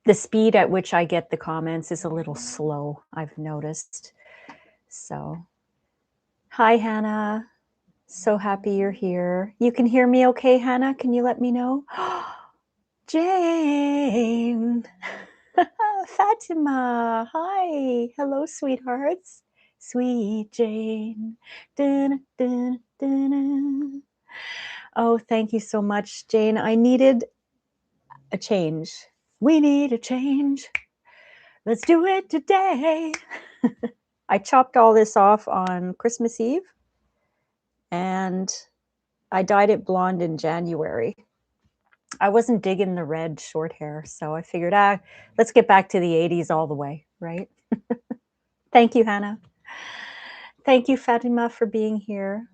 The speed at which I get the comments is a little slow, I've noticed. So, hi, Hannah. So happy you're here. You can hear me okay, Hannah? Can you let me know? Jane. Fatima. Hi. Hello, sweethearts. Sweet Jane. Dun, dun, dun, dun. Oh, thank you so much, Jane. I needed a change. We need a change. Let's do it today. I chopped all this off on Christmas Eve and I dyed it blonde in January. I wasn't digging the red short hair, so I figured, let's get back to the 80s all the way, right? Thank you, Hannah. Thank you, Fatima, for being here.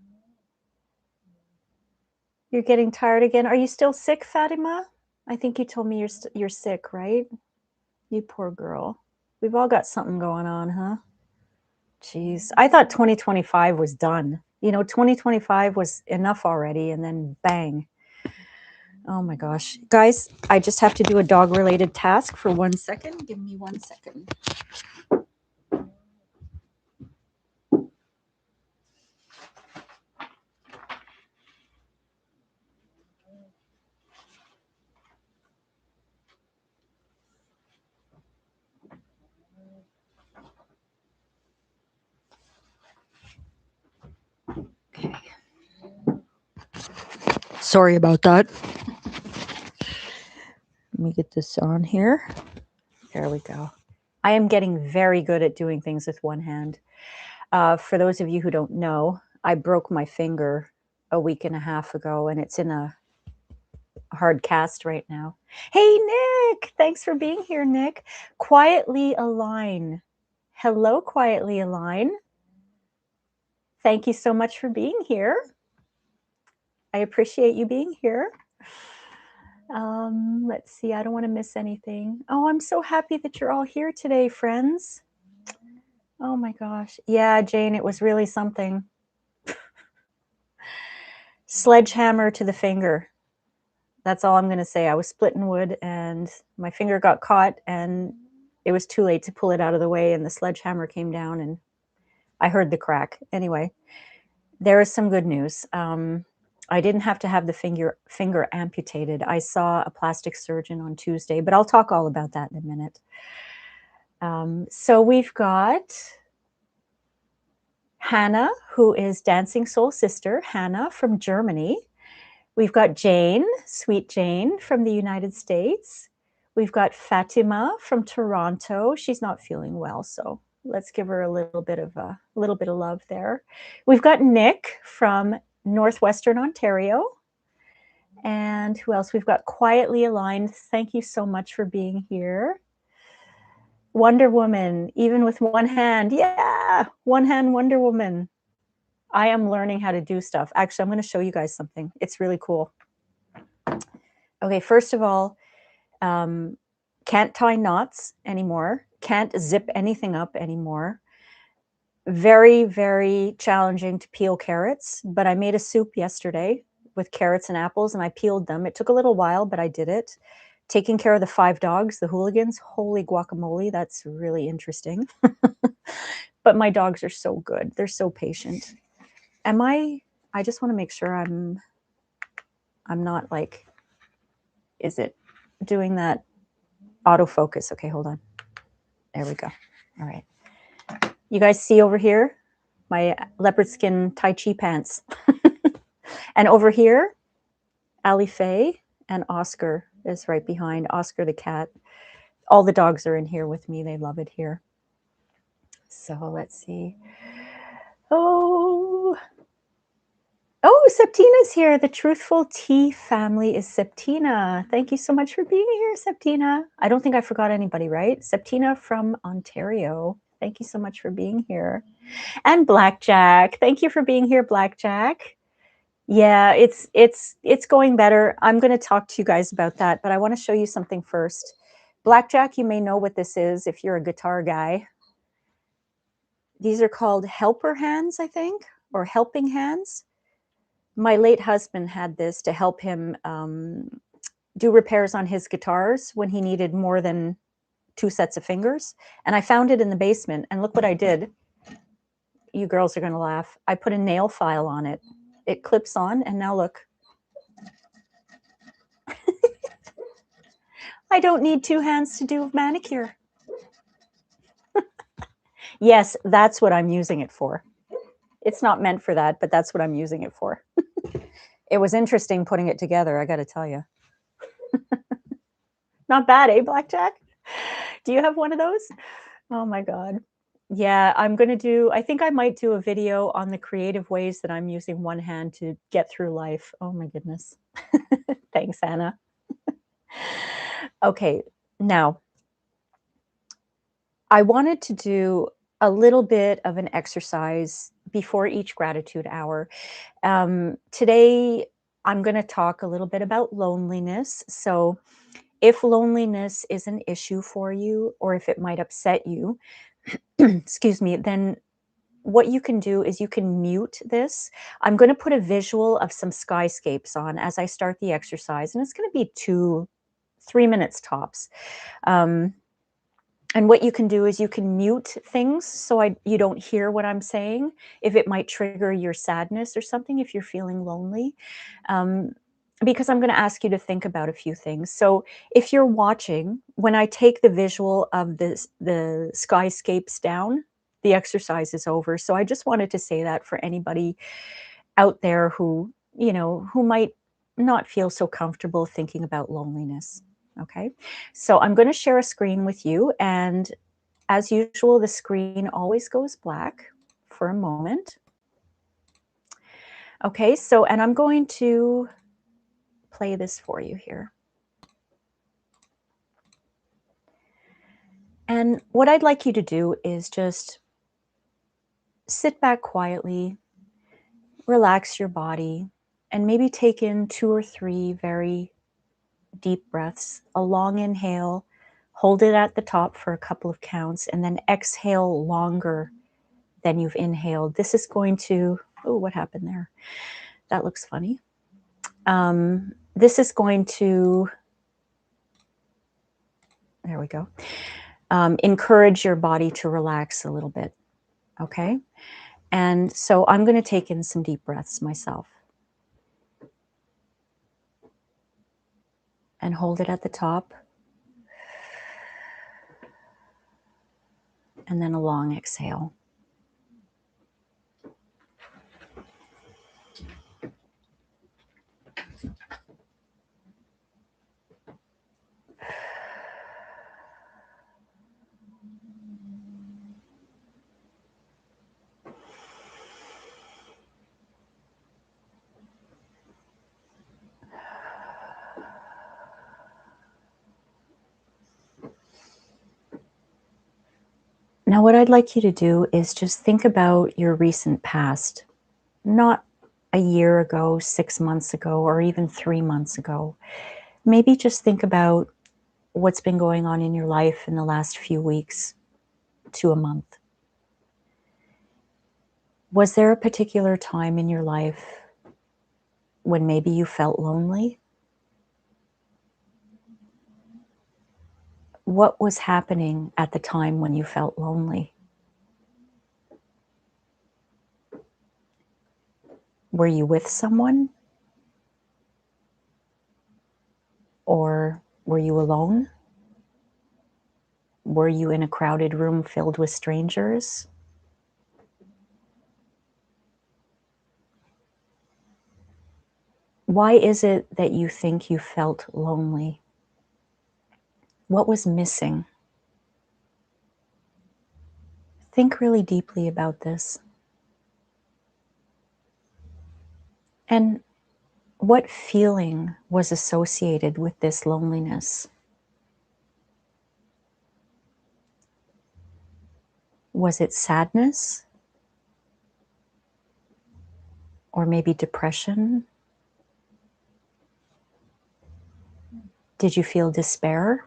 You're getting tired again. Are you still sick, Fatima? I think you told me you're sick, right? You poor girl. We've all got something going on, huh? Jeez. I thought 2025 was done. 2025 was enough already, and then bang. Oh my gosh. Guys, I just have to do a dog-related task for 1 second. Give me 1 second. Okay. Sorry about that. Let me get this on here. There we go. I am getting very good at doing things with one hand. For those of you who don't know, I broke my finger a week and a half ago, and it's in a hard cast right now. Hey, Nick! Thanks for being here, Nick. Quietly Align. Hello, Quietly Align. Thank you so much for being here. I appreciate you being here. Let's see. I don't want to miss anything. Oh, I'm so happy that you're all here today, friends. Oh my gosh. Yeah, Jane, it was really something. Sledgehammer to the finger. That's all I'm going to say. I was splitting wood and my finger got caught and it was too late to pull it out of the way and the sledgehammer came down and I heard the crack. Anyway, there is some good news. I didn't have to have the finger amputated. I saw a plastic surgeon on Tuesday, but I'll talk all about that in a minute. So we've got Hannah, who is Dancing Soul Sister, Hannah from Germany. We've got Jane, Sweet Jane from the United States. We've got Fatima from Toronto. She's not feeling well, so let's give her a little bit of love there. We've got Nick from Northwestern Ontario. And who else? We've got Quietly Aligned. Thank you so much for being here. Wonder Woman, even with one hand. Yeah, one hand Wonder Woman. I am learning how to do stuff. Actually, I'm going to show you guys something. It's really cool. Okay, first of all, can't tie knots anymore. Can't zip anything up anymore. Very, very challenging to peel carrots, but I made a soup yesterday with carrots and apples and I peeled them. It took a little while, but I did it. Taking care of the 5 dogs, the hooligans. Holy guacamole, that's really interesting. But my dogs are so good. They're so patient. I just want to make sure I'm not like, is it doing that autofocus? Okay, hold on. There we go. All right. You guys see over here my leopard skin Tai Chi pants. And over here, Ali Faye and Oscar is right behind. Oscar the cat. All the dogs are in here with me. They love it here. So let's see. Oh, Septina's here. The Truthful Tea family is Septina. Thank you so much for being here, Septina. I don't think I forgot anybody, right? Septina from Ontario. Thank you so much for being here. And Blackjack. Thank you for being here, Blackjack. Yeah, it's going better. I'm going to talk to you guys about that, but I want to show you something first. Blackjack, you may know what this is if you're a guitar guy. These are called helper hands, I think, or helping hands. My late husband had this to help him do repairs on his guitars when he needed more than 2 sets of fingers, and I found it in the basement, and look what I did. You girls are gonna laugh. I put a nail file on it. It clips on, and now look. I don't need 2 hands to do a manicure. Yes, that's what I'm using it for. It's not meant for that, but that's what I'm using it for. It was interesting putting it together, I gotta tell you. Not bad, eh, Blackjack? Do you have one of those? Oh my god. Yeah, I think I might do a video on the creative ways that I'm using one hand to get through life. Oh my goodness. Thanks, Anna. Okay, now I wanted to do a little bit of an exercise before each gratitude hour. Today, I'm going to talk a little bit about loneliness. So, if loneliness is an issue for you, or if it might upset you, excuse me, then what you can do is you can mute this. I'm going to put a visual of some skyscapes on as I start the exercise, and it's going to be 3 minutes tops. Um, and what you can do is you can mute things so you don't hear what I'm saying, if it might trigger your sadness or something, if you're feeling lonely. Um, because I'm going to ask you to think about a few things. So if you're watching, when I take the visual of the skyscapes down, the exercise is over. So I just wanted to say that for anybody out there who, who might not feel so comfortable thinking about loneliness. Okay. So I'm going to share a screen with you. And as usual, the screen always goes black for a moment. Okay. So, and I'm going to play this for you here. And what I'd like you to do is just sit back quietly, relax your body, and maybe take in 2 or 3 very deep breaths, a long inhale, hold it at the top for a couple of counts, and then exhale longer than you've inhaled. This is going to, oh, what happened there? That looks funny. This is going to, there we go, encourage your body to relax a little bit, okay? And so I'm going to take in some deep breaths myself. And hold it at the top. And then a long exhale. Now, what I'd like you to do is just think about your recent past, not a year ago, 6 months ago, or even 3 months ago. Maybe just think about what's been going on in your life in the last few weeks to a month. Was there a particular time in your life when maybe you felt lonely? What was happening at the time when you felt lonely? Were you with someone? Or were you alone? Were you in a crowded room filled with strangers? Why is it that you think you felt lonely? What was missing? Think really deeply about this. And what feeling was associated with this loneliness? Was it sadness? Or maybe depression? Did you feel despair?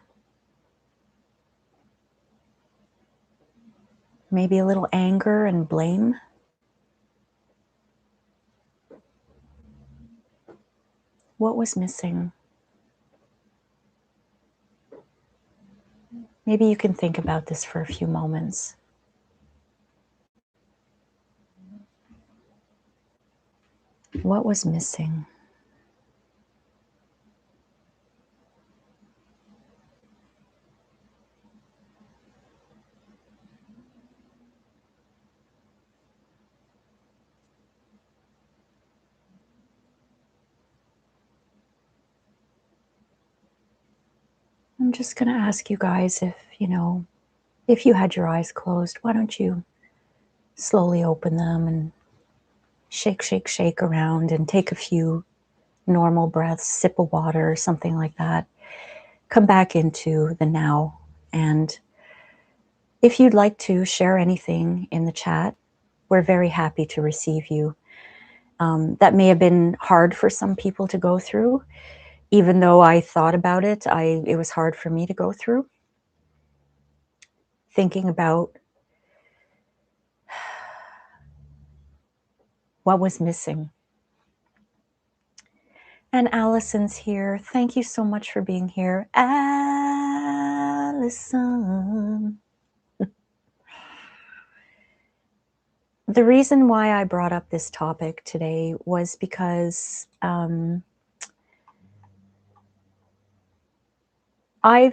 Maybe a little anger and blame? What was missing? Maybe you can think about this for a few moments. What was missing? I'm just going to ask you guys if you had your eyes closed, why don't you slowly open them and shake, shake, shake around and take a few normal breaths, sip of water, something like that. Come back into the now. And if you'd like to share anything in the chat, we're very happy to receive you. That may have been hard for some people to go through. Even though I thought about it, it was hard for me to go through. Thinking about what was missing. And Allison's here. Thank you so much for being here. Allison. The reason why I brought up this topic today was because I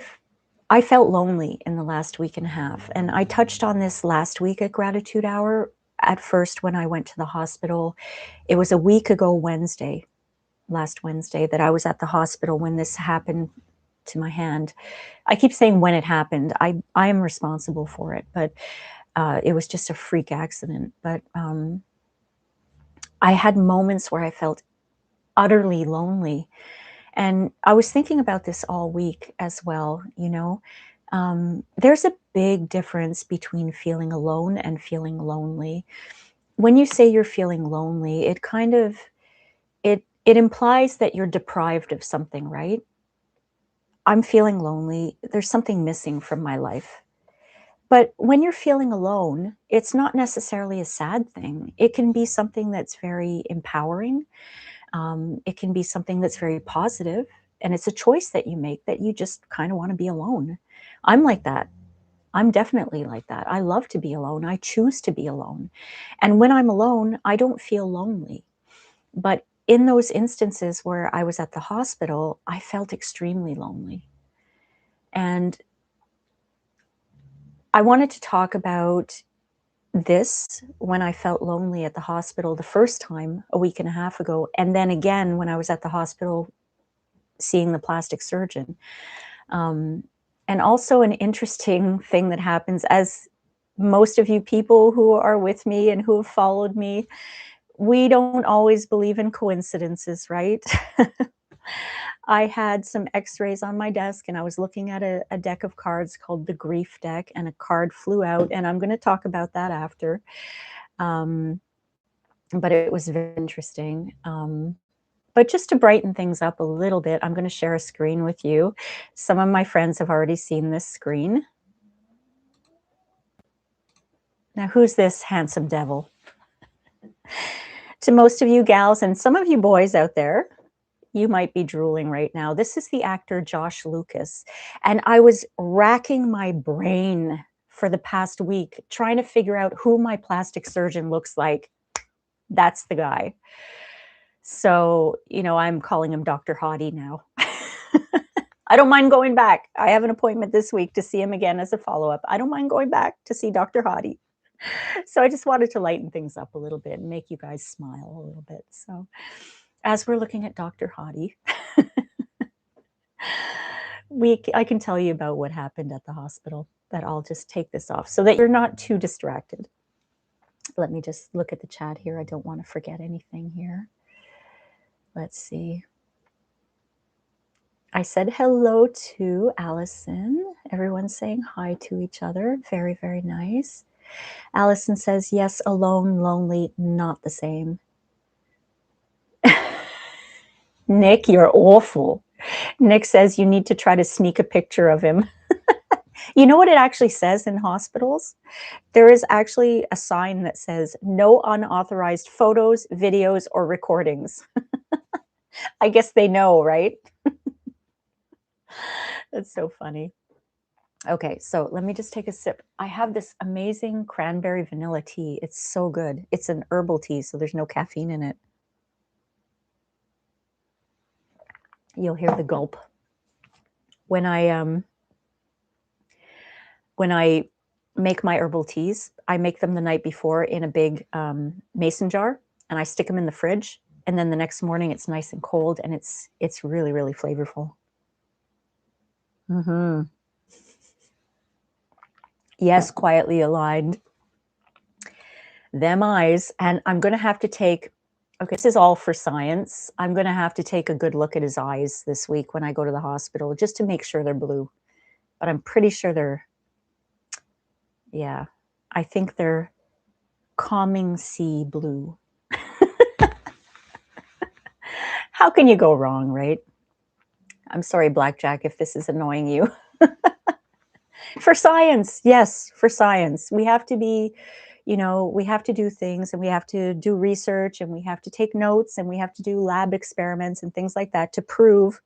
felt lonely in the last week and a half. And I touched on this last week at Gratitude Hour. At first, when I went to the hospital, it was a week ago Wednesday, last Wednesday, that I was at the hospital when this happened to my hand. I keep saying when it happened. I am responsible for it, but it was just a freak accident. But I had moments where I felt utterly lonely. And I was thinking about this all week as well, there's a big difference between feeling alone and feeling lonely. When you say you're feeling lonely, it kind of, it implies that you're deprived of something, right? I'm feeling lonely. There's something missing from my life. But when you're feeling alone, it's not necessarily a sad thing. It can be something that's very empowering. It can be something that's very positive, and it's a choice that you make that you just kind of want to be alone. I'm like that. I'm definitely like that. I love to be alone. I choose to be alone. And when I'm alone, I don't feel lonely. But in those instances where I was at the hospital, I felt extremely lonely. And I wanted to talk about this when I felt lonely at the hospital the first time a week and a half ago, and then again when I was at the hospital seeing the plastic surgeon. And also an interesting thing that happens, as most of you people who are with me and who have followed me, we don't always believe in coincidences, right? I had some x-rays on my desk and I was looking at a deck of cards called the grief deck, and a card flew out, and I'm going to talk about that after. But it was very interesting. But just to brighten things up a little bit, I'm going to share a screen with you. Some of my friends have already seen this screen. Now, who's this handsome devil? To most of you gals and some of you boys out there, you might be drooling right now. This is the actor Josh Lucas. And I was racking my brain for the past week trying to figure out who my plastic surgeon looks like. That's the guy. So, I'm calling him Dr. Hottie now. I don't mind going back. I have an appointment this week to see him again as a follow-up. I don't mind going back to see Dr. Hottie. So I just wanted to lighten things up a little bit and make you guys smile a little bit. So as we're looking at Dr. Hottie, I can tell you about what happened at the hospital, but I'll just take this off so that you're not too distracted. Let me just look at the chat here. I don't want to forget anything here. Let's see. I said hello to Allison. Everyone's saying hi to each other. Very, very nice. Allison says, yes, alone, lonely, not the same. Nick, you're awful. Nick says you need to try to sneak a picture of him. You know what it actually says in hospitals? There is actually a sign that says no unauthorized photos, videos, or recordings. I guess they know, right? That's so funny. Okay, so let me just take a sip. I have this amazing cranberry vanilla tea. It's so good. It's an herbal tea, so there's no caffeine in it. You'll hear the gulp. When I make my herbal teas, I make them the night before in a big mason jar, and I stick them in the fridge. And then the next morning, it's nice and cold, and it's really really flavorful. Hmm. Yes, quietly aligned. Them eyes, and I'm going to have to take. Okay, this is all for science. I'm going to have to take a good look at his eyes this week when I go to the hospital, just to make sure they're blue. But I'm pretty sure they're. Yeah, I think they're calming sea blue. How can you go wrong, right? I'm sorry, Blackjack, if this is annoying you. For science, yes, for science. We have to be, we have to do things, and we have to do research, and we have to take notes, and we have to do lab experiments and things like that to prove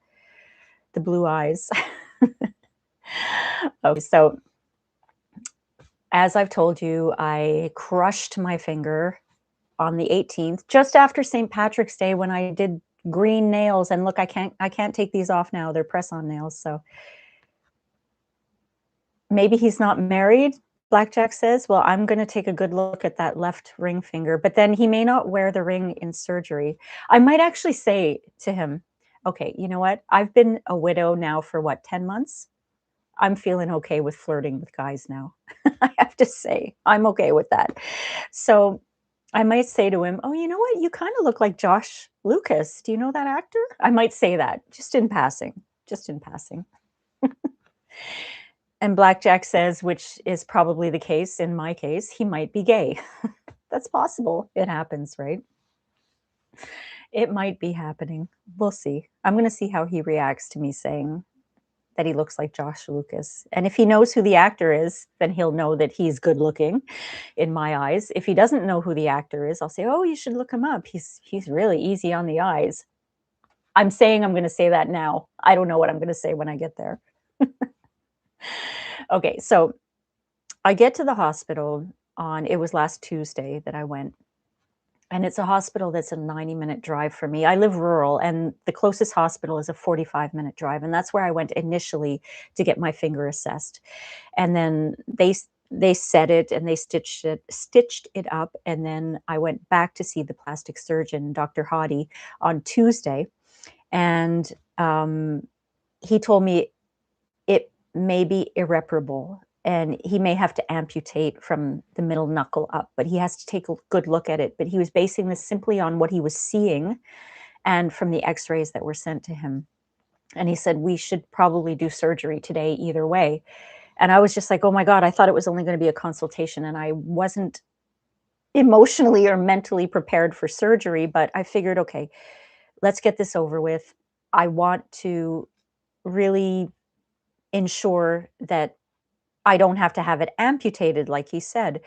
the blue eyes. Okay, so as I've told you, I crushed my finger on the 18th, just after St. Patrick's Day, when I did green nails. And look, I can't take these off now. They're press-on nails. So maybe he's not married, Blackjack says. Well, I'm going to take a good look at that left ring finger, but then he may not wear the ring in surgery. I might actually say to him, okay, you know what? I've been a widow now for what, 10 months? I'm feeling okay with flirting with guys now. I have to say, I'm okay with that. So I might say to him, oh, you know what? You kind of look like Josh Lucas. Do you know that actor? I might say that just in passing, just in passing. And Blackjack says, which is probably the case in my case, he might be gay. That's possible. It happens, right? It might be happening. We'll see. I'm going to see how he reacts to me saying that he looks like Josh Lucas. And if he knows who the actor is, then he'll know that he's good looking in my eyes. If he doesn't know who the actor is, I'll say, "Oh, you should look him up. He's really easy on the eyes." I'm saying I'm going to say that now. I don't know what I'm going to say when I get there. Okay, so I get to the hospital on it was last Tuesday that I went. And it's a hospital that's a 90-minute drive for me. I live rural, and the closest hospital is a 45-minute drive, and that's where I went initially to get my finger assessed. And then they set it and they stitched it up, and then I went back to see the plastic surgeon, Dr. Hadi, on Tuesday, and he told me it may be irreparable, and he may have to amputate from the middle knuckle up, but he has to take a good look at it. But he was basing this simply on what he was seeing and from the x-rays that were sent to him. And he said, we should probably do surgery today either way. And I was just like, oh my God, I thought it was only going to be a consultation, and I wasn't emotionally or mentally prepared for surgery. But I figured, okay, let's get this over with. I want to really ensure that I don't have to have it amputated, like he said.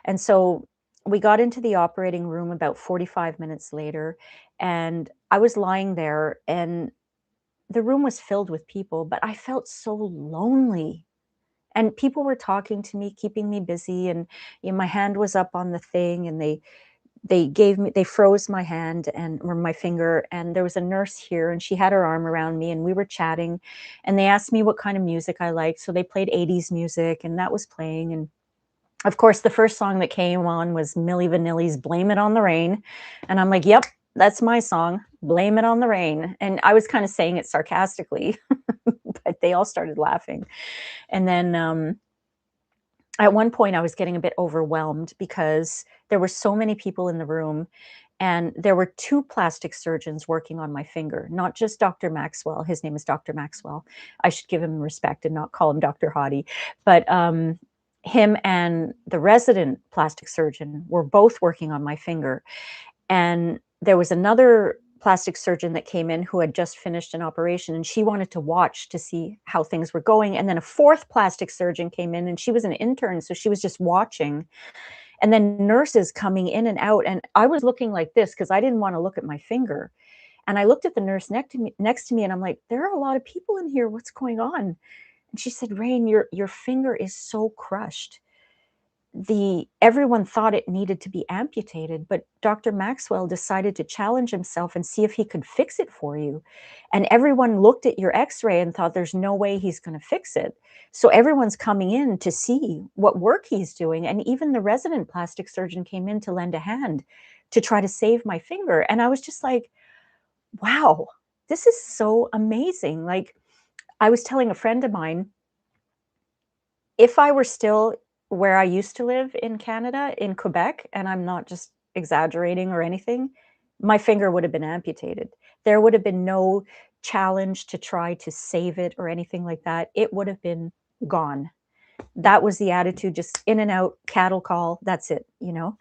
And so we got into the operating room about 45 minutes later, and I was lying there, and the room was filled with people, but I felt so lonely. And people were talking to me, keeping me busy, and my hand was up on the thing, and they froze my hand and or my finger, and there was a nurse here, and she had her arm around me, and we were chatting, and they asked me what kind of music I liked, so they played 80s music, and that was playing. And of course, the first song that came on was Milli Vanilli's Blame It on the Rain. And I'm like, yep, that's my song, Blame It on the Rain. And I was kind of saying it sarcastically, but they all started laughing. And then at one point, I was getting a bit overwhelmed because there were so many people in the room. And there were two plastic surgeons working on my finger, not just Dr. Maxwell. His name is Dr. Maxwell. I should give him respect and not call him Dr. Hadi. But him and the resident plastic surgeon were both working on my finger. And there was another plastic surgeon that came in who had just finished an operation, and she wanted to watch to see how things were going. And then a fourth plastic surgeon came in, and she was an intern, so she was just watching. And then nurses coming in and out, and I was looking like this because I didn't want to look at my finger. And I looked at the nurse next to me, and I'm like, there are a lot of people in here. What's going on? And she said, "Rain, your finger is so crushed. Everyone thought it needed to be amputated, but Dr. Maxwell decided to challenge himself and see if he could fix it for you. And everyone looked at your x-ray and thought there's no way he's going to fix it. So everyone's coming in to see what work he's doing. And even the resident plastic surgeon came in to lend a hand to try to save my finger." And I was just like, wow, this is so amazing. Like, I was telling a friend of mine, if I were still where I used to live in Canada, in Quebec, and I'm not just exaggerating or anything, my finger would have been amputated. There would have been no challenge to try to save it or anything like that. It would have been gone. That was the attitude, just in and out, cattle call, that's it, you know?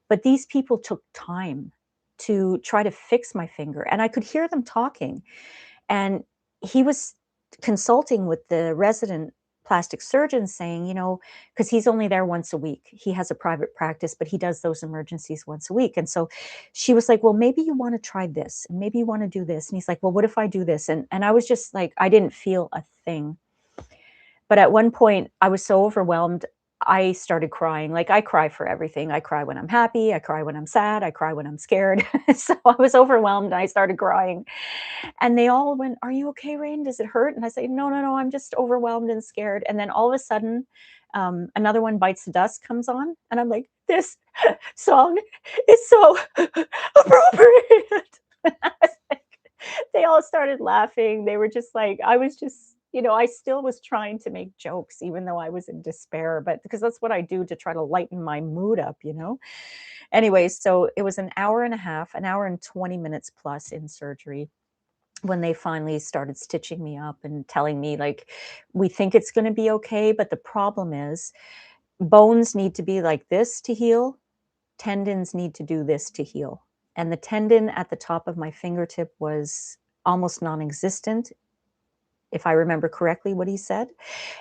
But these people took time to try to fix my finger, and I could hear them talking. And he was consulting with the resident plastic surgeon saying, because he's only there once a week. He has a private practice, but he does those emergencies once a week. And so she was like, "Well, maybe you want to try this, and maybe you want to do this." And he's like, "Well, what if I do this?" And I was just like, I didn't feel a thing. But at one point, I was so overwhelmed, I started crying. Like, I cry for everything. I cry when I'm happy, I cry when I'm sad, I cry when I'm scared. So I was overwhelmed and I started crying. And they all went, "Are you okay, Rain? Does it hurt?" And I say, "No, no, no, I'm just overwhelmed and scared." And then all of a sudden, Another One Bites the Dust comes on, and I'm like, "This song is so appropriate." I was like, they all started laughing. They were just like, I was just, I still was trying to make jokes, even though I was in despair, but because that's what I do to try to lighten my mood up. Anyway, so it was an hour and a half, an hour and 20 minutes plus in surgery when they finally started stitching me up and telling me, like, "We think it's going to be okay, but the problem is bones need to be like this to heal, tendons need to do this to heal." And the tendon at the top of my fingertip was almost non-existent, if I remember correctly what he said.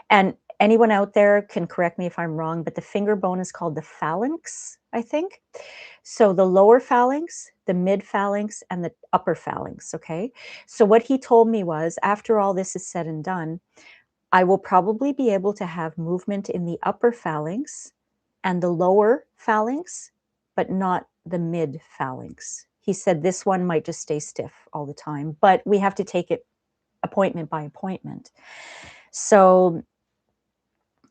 And anyone out there can correct me if I'm wrong, but the finger bone is called the phalanx, I think. So the lower phalanx, the mid phalanx, and the upper phalanx, okay? So what he told me was, after all this is said and done, I will probably be able to have movement in the upper phalanx and the lower phalanx, but not the mid phalanx. He said this one might just stay stiff all the time, but we have to take it appointment by appointment. So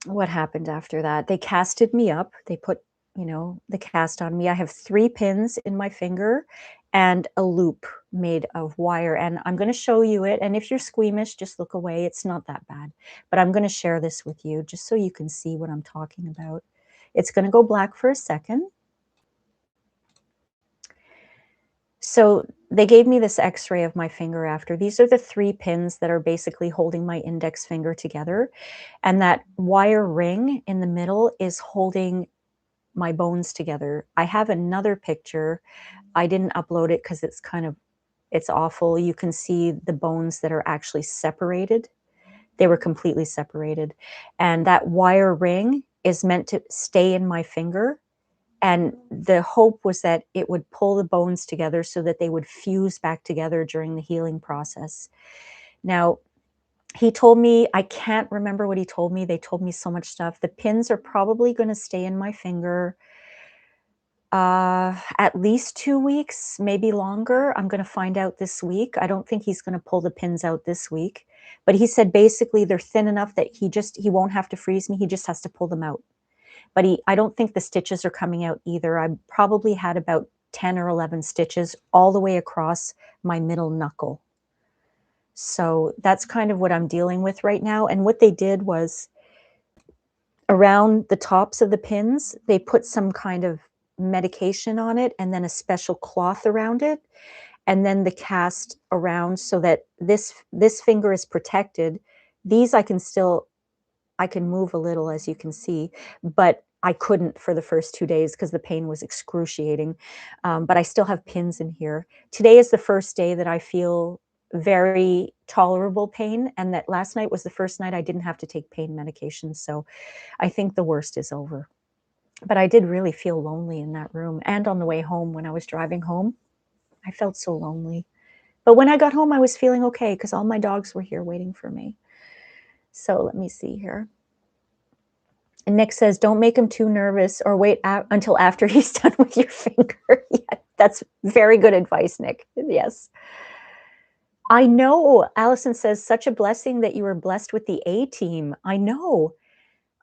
what happened after that? They casted me up. They put, the cast on me. I have 3 pins in my finger and a loop made of wire. And I'm going to show you it. And if you're squeamish, just look away. It's not that bad. But I'm going to share this with you just so you can see what I'm talking about. It's going to go black for a second. So they gave me this x-ray of my finger after. These are the 3 pins that are basically holding my index finger together. And that wire ring in the middle is holding my bones together. I have another picture. I didn't upload it because it's awful. You can see the bones that are actually separated. They were completely separated. And that wire ring is meant to stay in my finger. And the hope was that it would pull the bones together so that they would fuse back together during the healing process. Now, he told me, I can't remember what he told me. They told me so much stuff. The pins are probably going to stay in my finger at least 2 weeks, maybe longer. I'm going to find out this week. I don't think he's going to pull the pins out this week. But he said basically they're thin enough that he won't have to freeze me. He just has to pull them out. But I don't think the stitches are coming out either. I probably had about 10 or 11 stitches all the way across my middle knuckle. So that's kind of what I'm dealing with right now. And what they did was, around the tops of the pins, they put some kind of medication on it and then a special cloth around it, and then the cast around so that this finger is protected. These I can move a little, as you can see, but I couldn't for the first 2 days because the pain was excruciating. But I still have pins in here. Today is the first day that I feel very tolerable pain, and that last night was the first night I didn't have to take pain medication. So I think the worst is over. But I did really feel lonely in that room. And on the way home, when I was driving home, I felt so lonely. But when I got home, I was feeling okay because all my dogs were here waiting for me. So let me see here. And Nick says, don't make him too nervous or wait until after he's done with your finger. Yeah, that's very good advice, Nick. Yes. I know. Allison says, such a blessing that you were blessed with the A team. I know.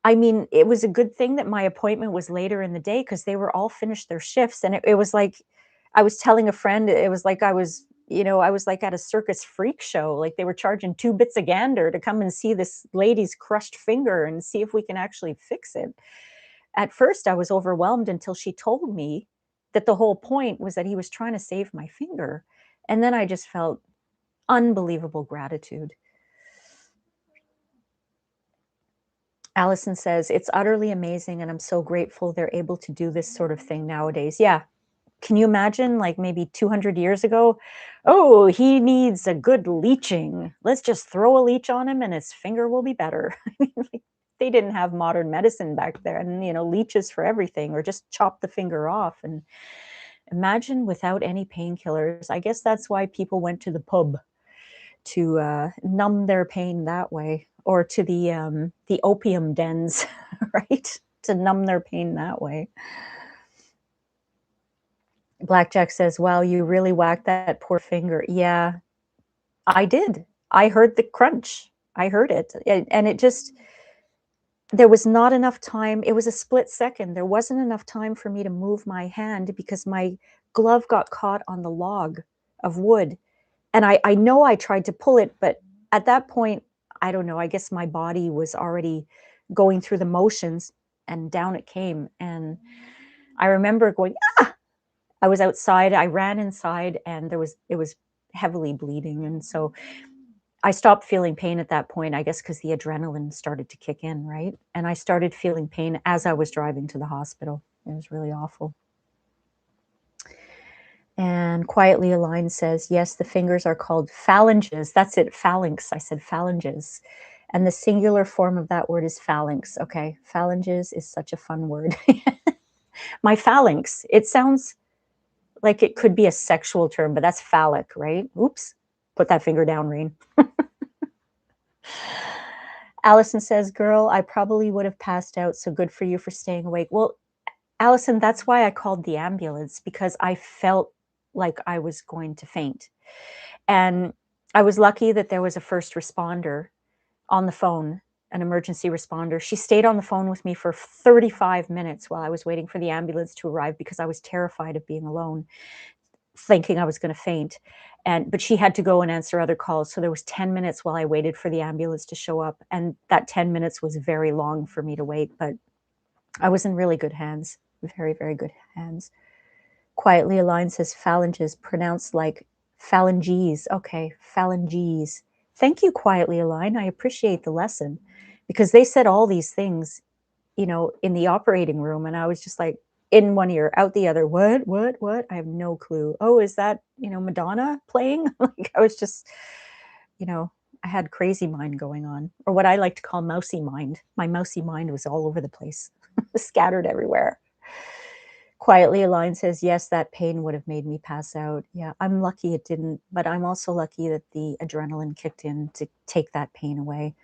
I mean, it was a good thing that my appointment was later in the day because they were all finished their shifts. And it was like, I was telling a friend, it was like I was, I was like at a circus freak show. Like they were charging 2 bits a gander to come and see this lady's crushed finger and see if we can actually fix it. At first, I was overwhelmed until she told me that the whole point was that he was trying to save my finger. And then I just felt unbelievable gratitude. Allison says, it's utterly amazing, and I'm so grateful they're able to do this sort of thing nowadays. Yeah. Can you imagine, like maybe 200 years ago? Oh, he needs a good leeching. Let's just throw a leech on him and his finger will be better. I mean, like, they didn't have modern medicine back there, and leeches for everything, or just chop the finger off. And imagine without any painkillers. I guess that's why people went to the pub to numb their pain that way, or to the opium dens, right? To numb their pain that way. Blackjack says, wow, you really whacked that poor finger. Yeah, I did. I heard the crunch. I heard it. And it just, there was not enough time. It was a split second. There wasn't enough time for me to move my hand because my glove got caught on the log of wood. And I know I tried to pull it, but at that point, I don't know, I guess my body was already going through the motions and down it came. And I remember going, ah! I was outside, I ran inside, and it was heavily bleeding. And so I stopped feeling pain at that point, I guess because the adrenaline started to kick in, right? And I started feeling pain as I was driving to the hospital. It was really awful. And Quietly Aligned says, yes, the fingers are called phalanges. That's it, phalanx. I said phalanges. And the singular form of that word is phalanx. Okay, phalanges is such a fun word. My phalanx, it sounds like it could be a sexual term, but that's phallic, right? Oops, put that finger down, Rain. Allison says, girl, I probably would have passed out, so good for you for staying awake. Well, Allison, that's why I called the ambulance, because I felt like I was going to faint. And I was lucky that there was a first responder on the phone, an emergency responder. She stayed on the phone with me for 35 minutes while I was waiting for the ambulance to arrive because I was terrified of being alone, thinking I was going to faint. But she had to go and answer other calls. So there was 10 minutes while I waited for the ambulance to show up. And that 10 minutes was very long for me to wait, but I was in really good hands, very, very good hands. Quietly Aligned says phalanges, pronounced like phalanges. Okay, phalanges. Thank you, Quietly Aligned. I appreciate the lesson, because they said all these things, in the operating room, and I was just like, in one ear, out the other. What? I have no clue. Oh, is that, Madonna playing? Like I was just, I had crazy mind going on, or what I like to call mousy mind. My mousy mind was all over the place, scattered everywhere. Quietly Aligned says, yes, that pain would have made me pass out. Yeah, I'm lucky it didn't, but I'm also lucky that the adrenaline kicked in to take that pain away.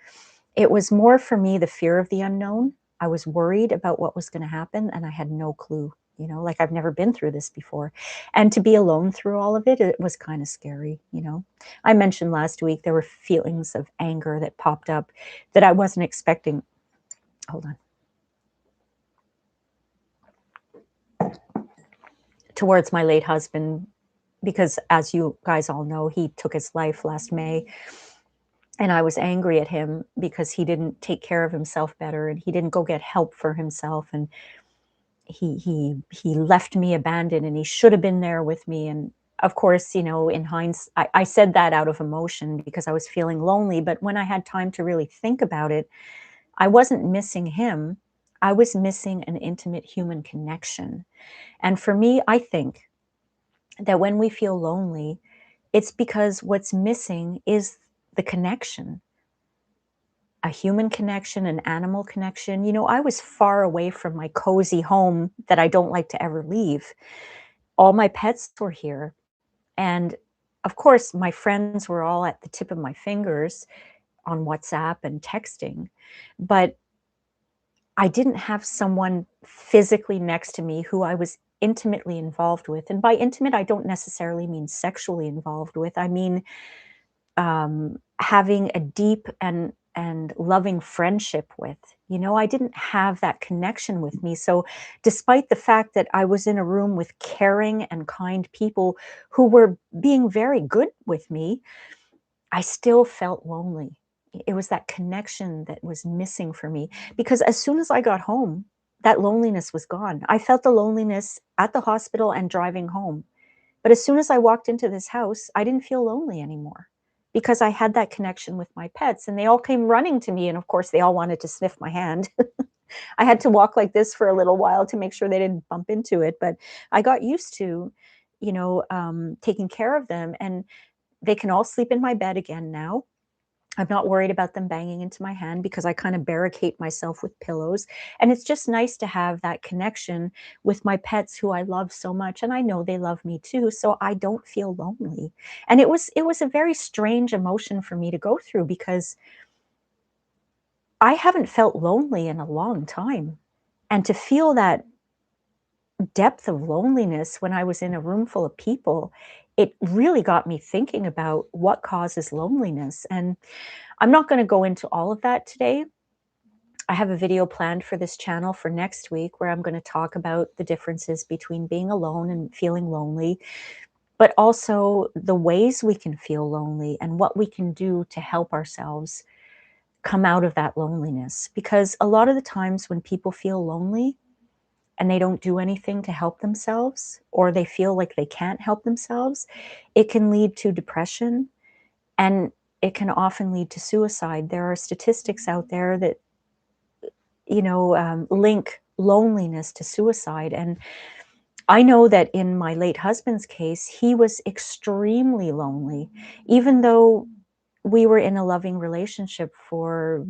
It was more for me the fear of the unknown. I was worried about what was going to happen, and I had no clue, like I've never been through this before. And to be alone through all of it, it was kind of scary. I mentioned last week there were feelings of anger that popped up that I wasn't expecting. Hold on. Towards my late husband, because as you guys all know, he took his life last May. And I was angry at him because he didn't take care of himself better, and he didn't go get help for himself. And he left me abandoned, and he should have been there with me. And of course, in hindsight, I said that out of emotion because I was feeling lonely. But when I had time to really think about it, I wasn't missing him. I was missing an intimate human connection. And for me, I think that when we feel lonely, it's because what's missing is the connection, a human connection, an animal connection. I was far away from my cozy home that I don't like to ever leave. All my pets were here. And of course, my friends were all at the tip of my fingers. on WhatsApp and texting, but I didn't have someone physically next to me who I was intimately involved with. And by intimate, I don't necessarily mean sexually involved with. I mean, having a deep and loving friendship with. You know, I didn't have that connection with me. So, despite the fact that I was in a room with caring and kind people who were being very good with me, I still felt lonely. It was that connection that was missing for me because as soon as I got home, that loneliness was gone. I felt the loneliness at the hospital and driving home. But as soon as I walked into this house, I didn't feel lonely anymore because I had that connection with my pets and they all came running to me. And of course, they all wanted to sniff my hand. I had to walk like this for a little while to make sure they didn't bump into it. But I got used to, taking care of them. And they can all sleep in my bed again now. I'm not worried about them banging into my hand because I kind of barricade myself with pillows. And it's just nice to have that connection with my pets who I love so much. And I know they love me too. So I don't feel lonely. And it was a very strange emotion for me to go through because I haven't felt lonely in a long time. And to feel that depth of loneliness when I was in a room full of people, it really got me thinking about what causes loneliness. And I'm not going to go into all of that today. I have a video planned for this channel for next week where I'm going to talk about the differences between being alone and feeling lonely, but also the ways we can feel lonely and what we can do to help ourselves come out of that loneliness. Because a lot of the times when people feel lonely and they don't do anything to help themselves, or they feel like they can't help themselves, it can lead to depression and it can often lead to suicide. There are statistics out there that link loneliness to suicide. And I know that in my late husband's case, he was extremely lonely, even though we were in a loving relationship for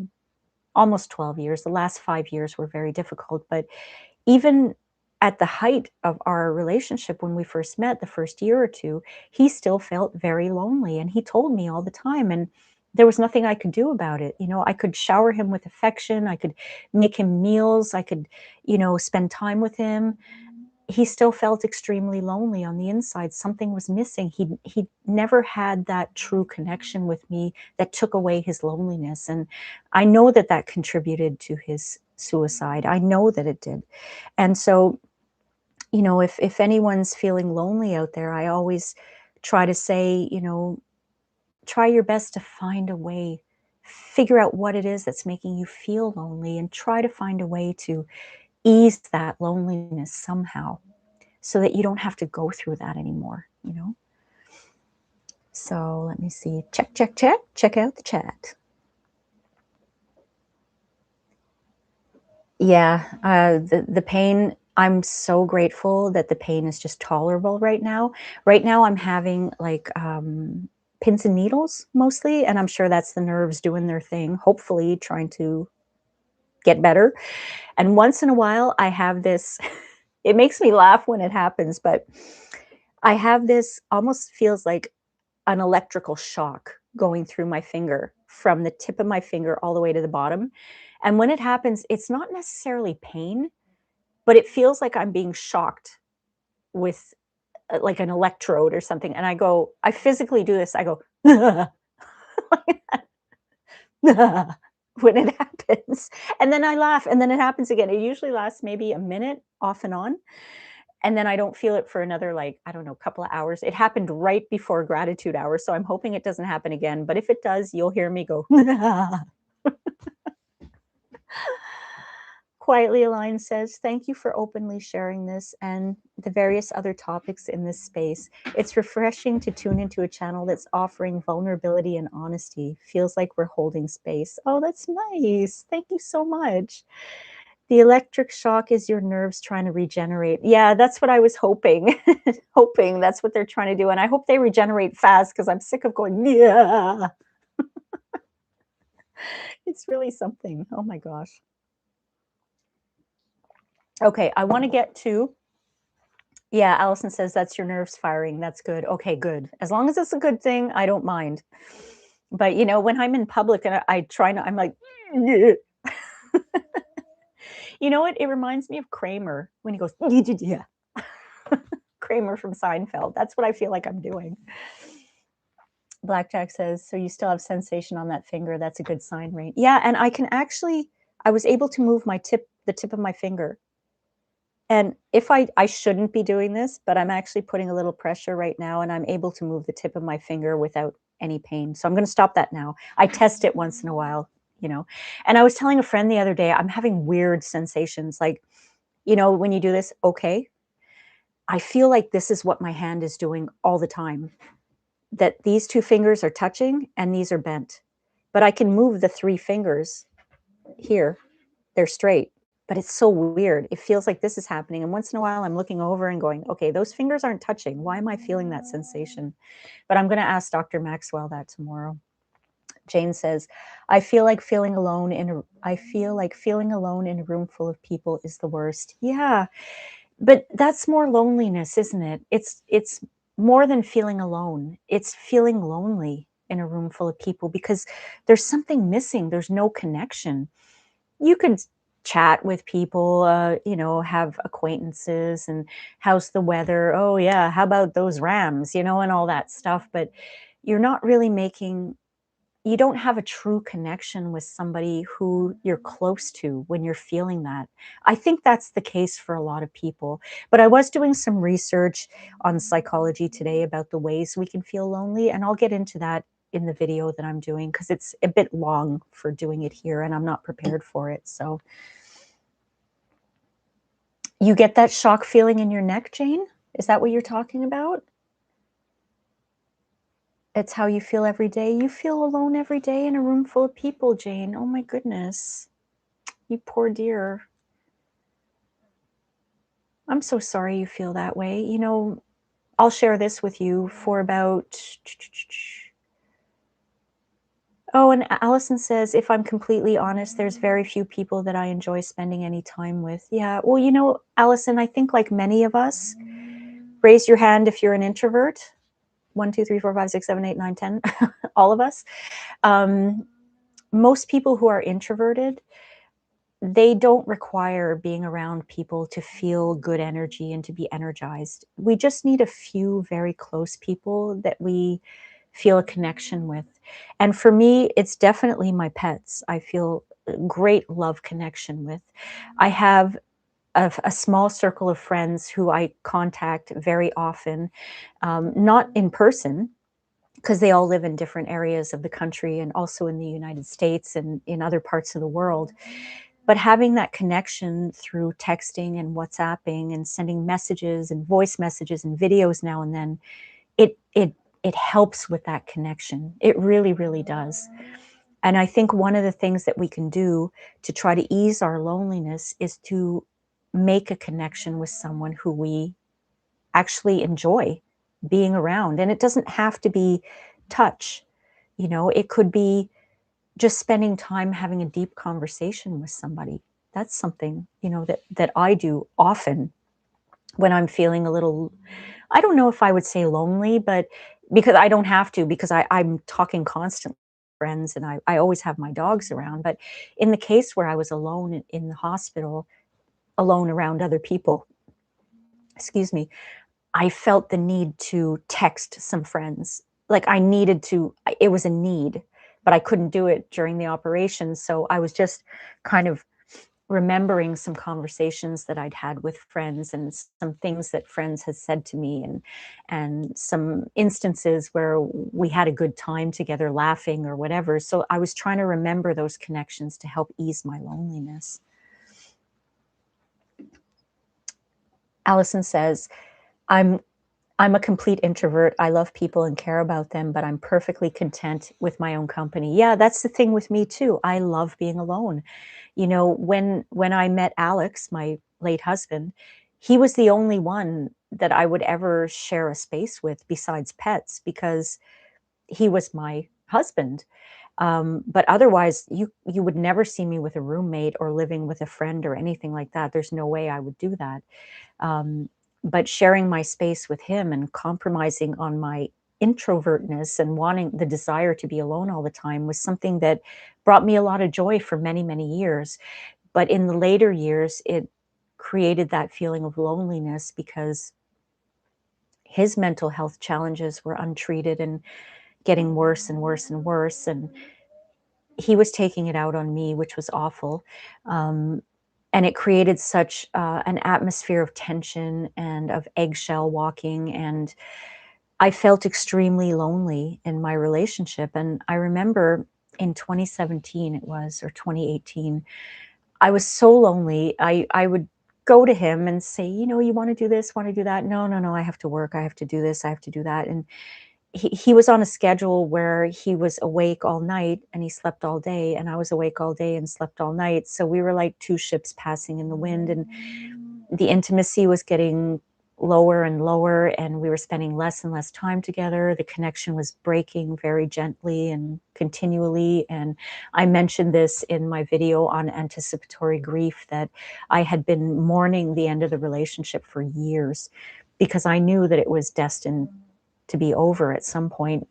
almost 12 years. The last 5 years were very difficult, but even at the height of our relationship when we first met, the first year or two, he still felt very lonely. And he told me all the time. And there was nothing I could do about it. I could shower him with affection. I could make him meals. I could, spend time with him. He still felt extremely lonely on the inside. Something was missing. He never had that true connection with me that took away his loneliness. And I know that that contributed to his suicide. I know that it did. And so, if anyone's feeling lonely out there, I always try to say, try your best to find a way, figure out what it is that's making you feel lonely, and try to find a way to ease that loneliness somehow so that you don't have to go through that anymore. So let me see. Check out the chat. Yeah, the pain, I'm so grateful that the pain is just tolerable right now. Right now, I'm having like pins and needles mostly, and I'm sure that's the nerves doing their thing, hopefully trying to get better. And once in a while, I have this, it makes me laugh when it happens, but I have this almost feels like an electrical shock going through my finger from the tip of my finger all the way to the bottom. And when it happens, it's not necessarily pain, but it feels like I'm being shocked with like an electrode or something. And I physically do this. I go, when it happens. And then I laugh and then it happens again. It usually lasts maybe a minute off and on. And then I don't feel it for another, like, I don't know, couple of hours. It happened right before gratitude hour. So I'm hoping it doesn't happen again. But if it does, you'll hear me go, Quietly Aligned says, thank you for openly sharing this and the various other topics in this space. It's refreshing to tune into a channel that's offering vulnerability and honesty. Feels like we're holding space. Oh, that's nice. Thank you so much. The electric shock is your nerves trying to regenerate. Yeah, that's what I was hoping. Hoping that's what they're trying to do. And I hope they regenerate fast because I'm sick of going, yeah. It's really something. Oh my gosh. Okay, I want to get to, yeah, Allison says that's your nerves firing. That's good. Okay, good. As long as it's a good thing, I don't mind. But, when I'm in public and I try not I'm like, you know what? It reminds me of Kramer when he goes, yeah. Kramer from Seinfeld. That's what I feel like I'm doing. Blackjack says, "So you still have sensation on that finger. That's a good sign, Rain." Yeah, and I was able to move the tip of my finger. And if I shouldn't be doing this, but I'm actually putting a little pressure right now, and I'm able to move the tip of my finger without any pain. So I'm gonna stop that now. I test it once in a while, you know. And I was telling a friend the other day, I'm having weird sensations, like, when you do this, okay, I feel like this is what my hand is doing all the time, that these 2 fingers are touching and these are bent. But I can move the 3 fingers here. They're straight, but it's so weird. It feels like this is happening, and once in a while, I'm looking over and going, "Okay, those fingers aren't touching. Why am I feeling that sensation?" But I'm gonna ask Dr. Maxwell that tomorrow. Jane says, I feel like feeling alone in a room full of people is the worst." Yeah, but that's more loneliness, isn't it? It's more than feeling alone. It's feeling lonely in a room full of people because there's something missing. There's no connection. You can chat with people, have acquaintances and how's the weather? Oh yeah, how about those Rams, and all that stuff. But you're not really you don't have a true connection with somebody who you're close to when you're feeling that. I think that's the case for a lot of people. But I was doing some research on Psychology Today about the ways we can feel lonely, and I'll get into that in the video that I'm doing because it's a bit long for doing it here and I'm not prepared for it. So you get that shock feeling in your neck, Jane? Is that what you're talking about? It's how you feel every day. You feel alone every day in a room full of people, Jane. Oh my goodness. You poor dear. I'm so sorry you feel that way. I'll share this with you for about. Oh, and Allison says, if I'm completely honest, there's very few people that I enjoy spending any time with. Yeah. Well, Allison, I think like many of us, raise your hand if you're an introvert. 1, 2, 3, 4, 5, 6, 7, 8, 9, 10. All of us. Most people who are introverted, they don't require being around people to feel good energy and to be energized. We just need a few very close people that we feel a connection with. And for me, it's definitely my pets. I feel a great love connection with. I have a small circle of friends who I contact very often, not in person, because they all live in different areas of the country and also in the United States and in other parts of the world. But having that connection through texting and WhatsApping and sending messages and voice messages and videos now and then, it it it helps with that connection. It really, really does. And I think one of the things that we can do to try to ease our loneliness is to make a connection with someone who we actually enjoy being around. And it doesn't have to be touch, it could be just spending time having a deep conversation with somebody. That's something, that I do often when I'm feeling a little, I don't know if I would say lonely, but because I don't have to, because I'm talking constantly with friends and I always have my dogs around. But in the case where I was alone in the hospital, alone around other people, excuse me, I felt the need to text some friends. Like I needed to, it was a need, but I couldn't do it during the operation. So I was just kind of remembering some conversations that I'd had with friends and some things that friends had said to me and some instances where we had a good time together laughing or whatever. So I was trying to remember those connections to help ease my loneliness. Allison says, I'm I'm a complete introvert. I love people and care about them, but I'm perfectly content with my own company. Yeah, that's the thing with me too. I love being alone. When I met Alex, my late husband, he was the only one that I would ever share a space with besides pets because he was my husband. But otherwise, you would never see me with a roommate or living with a friend or anything like that. There's no way I would do that. Um, but sharing my space with him and compromising on my introvertness and wanting the desire to be alone all the time was something that brought me a lot of joy for many, many years. But in the later years, it created that feeling of loneliness because his mental health challenges were untreated and getting worse and worse and worse. And he was taking it out on me, which was awful. Um, and it created such an atmosphere of tension and of eggshell walking. And I felt extremely lonely in my relationship. And I remember in 2017, it was, or 2018, I was so lonely. I would go to him and say, you want to do this, want to do that? No, no, no, I have to work. I have to do this. I have to do that. And he was on a schedule where he was awake all night and he slept all day, and I was awake all day and slept all night. So we were like two ships passing in the wind, and the intimacy was getting lower and lower, and we were spending less and less time together. The connection was breaking very gently and continually. And I mentioned this in my video on anticipatory grief, that I had been mourning the end of the relationship for years because I knew that it was destined to be over at some point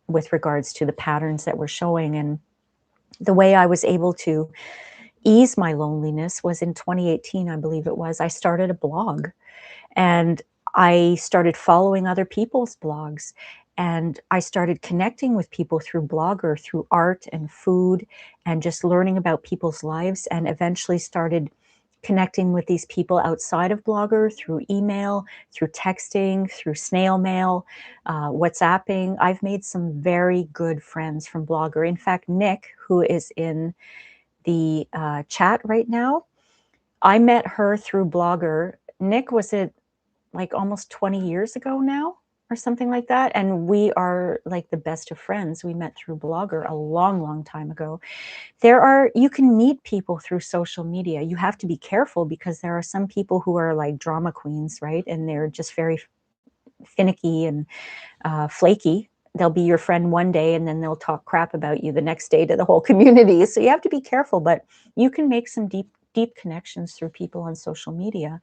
with regards to the patterns that were showing. And the way I was able to ease my loneliness was in 2018, I believe it was. I started a blog, and I started following other people's blogs, and I started connecting with people through Blogger, through art and food, and just learning about people's lives, and eventually started connecting with these people outside of Blogger through email, through texting, through snail mail, WhatsApping. I've made some very good friends from Blogger. In fact, Nick, who is in the chat right now, I met her through Blogger. Nick was at like almost 20 years ago now or something like that. And we are like the best of friends. We met through Blogger a long, long time ago. You can meet people through social media. You have to be careful because there are some people who are like drama queens, right? And they're just very finicky and flaky. They'll be your friend one day and then they'll talk crap about you the next day to the whole community. So you have to be careful, but you can make some deep, deep connections through people on social media.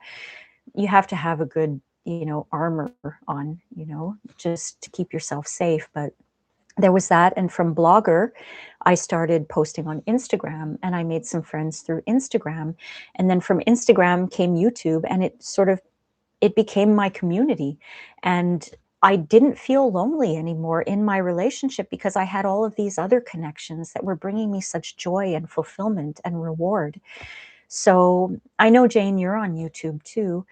You have to have a good, armor on, just to keep yourself safe. But there was that. And from Blogger, I started posting on Instagram, and I made some friends through Instagram. And then from Instagram came YouTube, and it became my community. And I didn't feel lonely anymore in my relationship because I had all of these other connections that were bringing me such joy and fulfillment and reward. So I know, Jane, you're on YouTube too.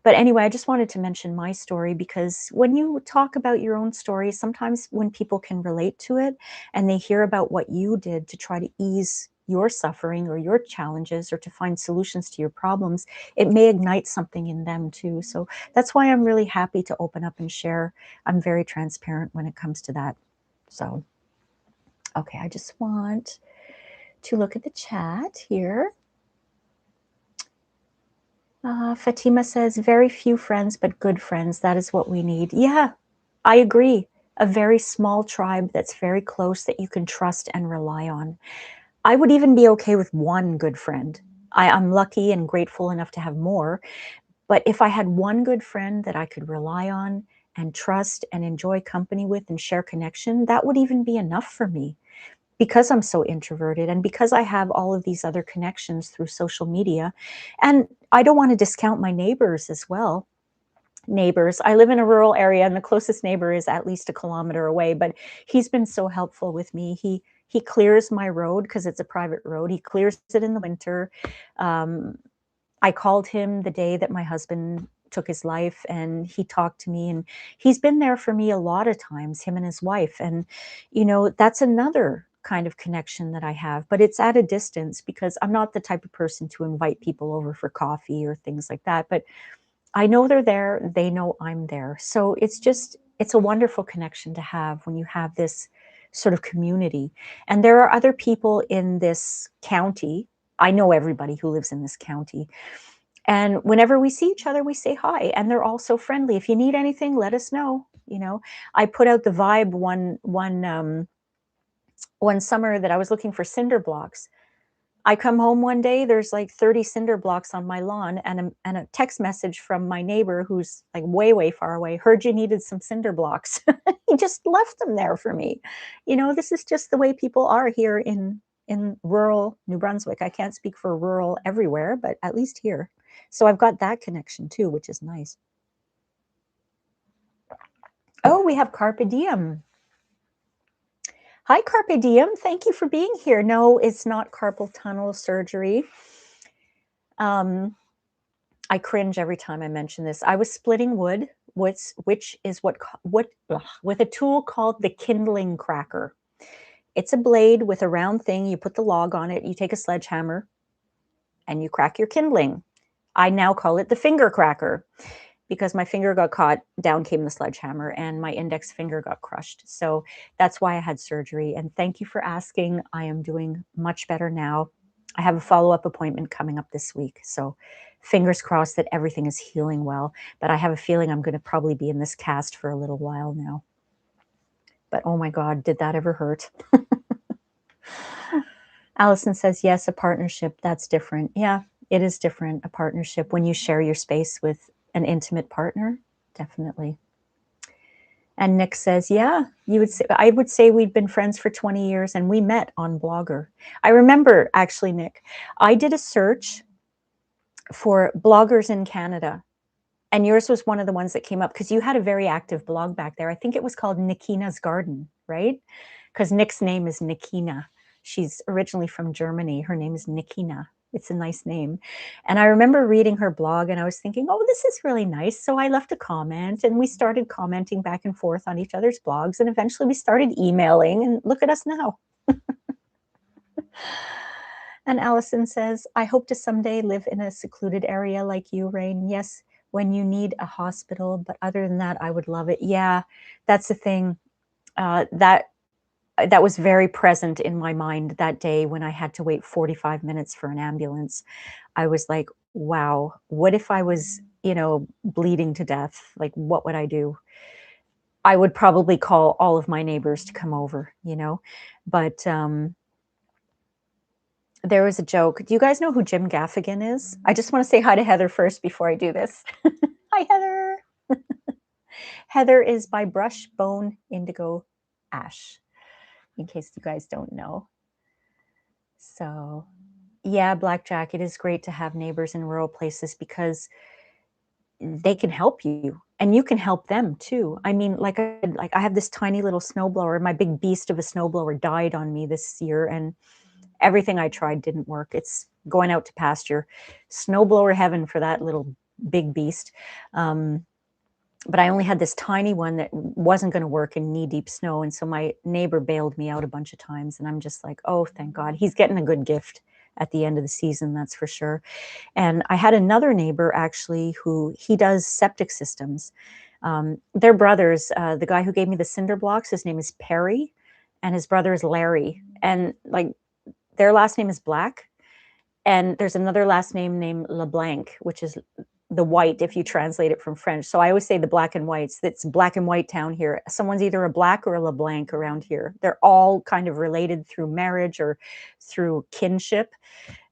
But anyway, I just wanted to mention my story because when you talk about your own story, sometimes when people can relate to it and they hear about what you did to try to ease your suffering or your challenges or to find solutions to your problems, it may ignite something in them too. So that's why I'm really happy to open up and share. I'm very transparent when it comes to that. So, okay, I just want to look at the chat here. Fatima says, very few friends, but good friends. That is what we need. Yeah, I agree. A very small tribe that's very close that you can trust and rely on. I would even be okay with one good friend. I'm lucky and grateful enough to have more. But if I had one good friend that I could rely on and trust and enjoy company with and share connection, that would even be enough for me, because I'm so introverted and because I have all of these other connections through social media. And I don't want to discount my neighbors as well. Neighbors, I live in a rural area and the closest neighbor is at least a kilometer away, but he's been so helpful with me. He clears my road because it's a private road. He clears it in the winter. I called him the day that my husband took his life, and he talked to me, and he's been there for me a lot of times, him and his wife. And, that's another kind of connection that I have, but it's at a distance because I'm not the type of person to invite people over for coffee or things like that. But I know they're there. They know I'm there. So it's a wonderful connection to have when you have this sort of community. And there are other people in this county. I know everybody who lives in this county. And whenever we see each other, we say hi, and they're all so friendly. If you need anything, let us know. I put out the vibe one summer that I was looking for cinder blocks. I come home one day, there's like 30 cinder blocks on my lawn, and a text message from my neighbor who's like way, way far away. Heard you needed some cinder blocks. He just left them there for me. You know, this is just the way people are here in rural New Brunswick. I can't speak for rural everywhere, but at least here. So I've got that connection too, which is nice. Oh, we have Carpe Diem. Hi, Carpe Diem. Thank you for being here. No, it's not carpal tunnel surgery. I cringe every time I mention this. I was splitting wood, which is with a tool called the kindling cracker. It's a blade with a round thing. You put the log on it. You take a sledgehammer and you crack your kindling. I now call it the finger cracker because my finger got caught, down came the sledgehammer, and my index finger got crushed. So that's why I had surgery. And thank you for asking. I am doing much better now. I have a follow-up appointment coming up this week. So fingers crossed that everything is healing well. But I have a feeling I'm going to probably be in this cast for a little while now. But oh my God, did that ever hurt? Allison says, yes, a partnership. That's different. Yeah, it is different. A partnership when you share your space with an intimate partner, definitely. And Nick says, yeah, I would say we'd been friends for 20 years and we met on Blogger. I remember actually, Nick, I did a search for bloggers in Canada, and yours was one of the ones that came up because you had a very active blog back there. I think it was called Nikina's Garden, right? Because Nick's name is Nikina. She's originally from Germany. Her name is Nikina. It's a nice name. And I remember reading her blog and I was thinking, oh, this is really nice. So I left a comment and we started commenting back and forth on each other's blogs. And eventually we started emailing, and look at us now. And Allison says, I hope to someday live in a secluded area like you, Rain. Yes, when you need a hospital. But other than that, I would love it. Yeah, that's the thing. That was very present in my mind that day when I had to wait 45 minutes for an ambulance. I was like, wow, what if I was, bleeding to death? Like, what would I do? I would probably call all of my neighbors to come over, but there was a joke. Do you guys know who Jim Gaffigan is? I just want to say hi to Heather first before I do this. Hi, Heather. Heather is by Brush Bone Indigo Ash, in case you guys don't know. So yeah, Blackjack, it is great to have neighbors in rural places because they can help you and you can help them too. I mean, like I have this tiny little snowblower. My big beast of a snowblower died on me this year, and everything I tried didn't work. It's going out to pasture. Snowblower heaven for that little big beast. But I only had this tiny one that wasn't going to work in knee-deep snow. And so my neighbor bailed me out a bunch of times. And I'm just like, oh, thank God. He's getting a good gift at the end of the season, that's for sure. And I had another neighbor, actually, he does septic systems. They're brothers. The guy who gave me the cinder blocks, his name is Perry, and his brother is Larry. And like their last name is Black. And there's another last name named LeBlanc, which is the white if you translate it from French. So I always say the black and whites. It's black and white town here. Someone's either a Black or a LeBlanc around here. They're all kind of related through marriage or through kinship.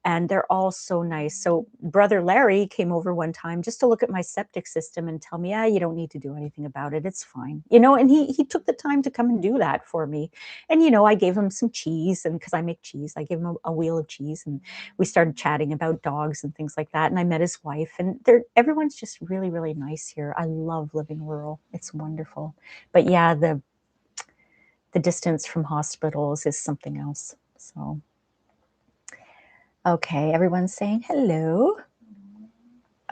And they're all so nice. So brother Larry came over one time just to look at my septic system and tell me, you don't need to do anything about it. It's fine. And he took the time to come and do that for me. And, I gave him some cheese, and because I make cheese, I gave him a wheel of cheese, and we started chatting about dogs and things like that. And I met his wife, and everyone's just really, really nice here. I love living rural. It's wonderful. But yeah, the distance from hospitals is something else. So. Okay, everyone's saying hello.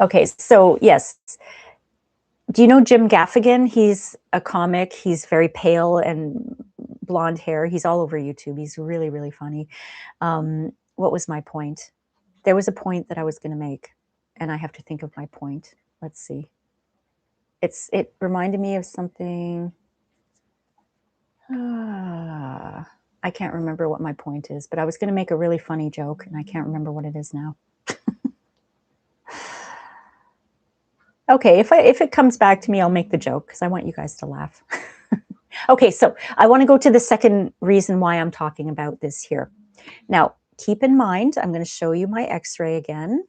Okay, so yes. Do you know Jim Gaffigan? He's a comic. He's very pale and blonde hair. He's all over YouTube. He's really, really funny. What was my point? There was a point that I was going to make, and I have to think of my point. Let's see. It reminded me of something. I can't remember what my point is, but I was going to make a really funny joke, and I can't remember what it is now. Okay, if it comes back to me, I'll make the joke because I want you guys to laugh. Okay, so I want to go to the second reason why I'm talking about this here. Now, keep in mind, I'm going to show you my x-ray again.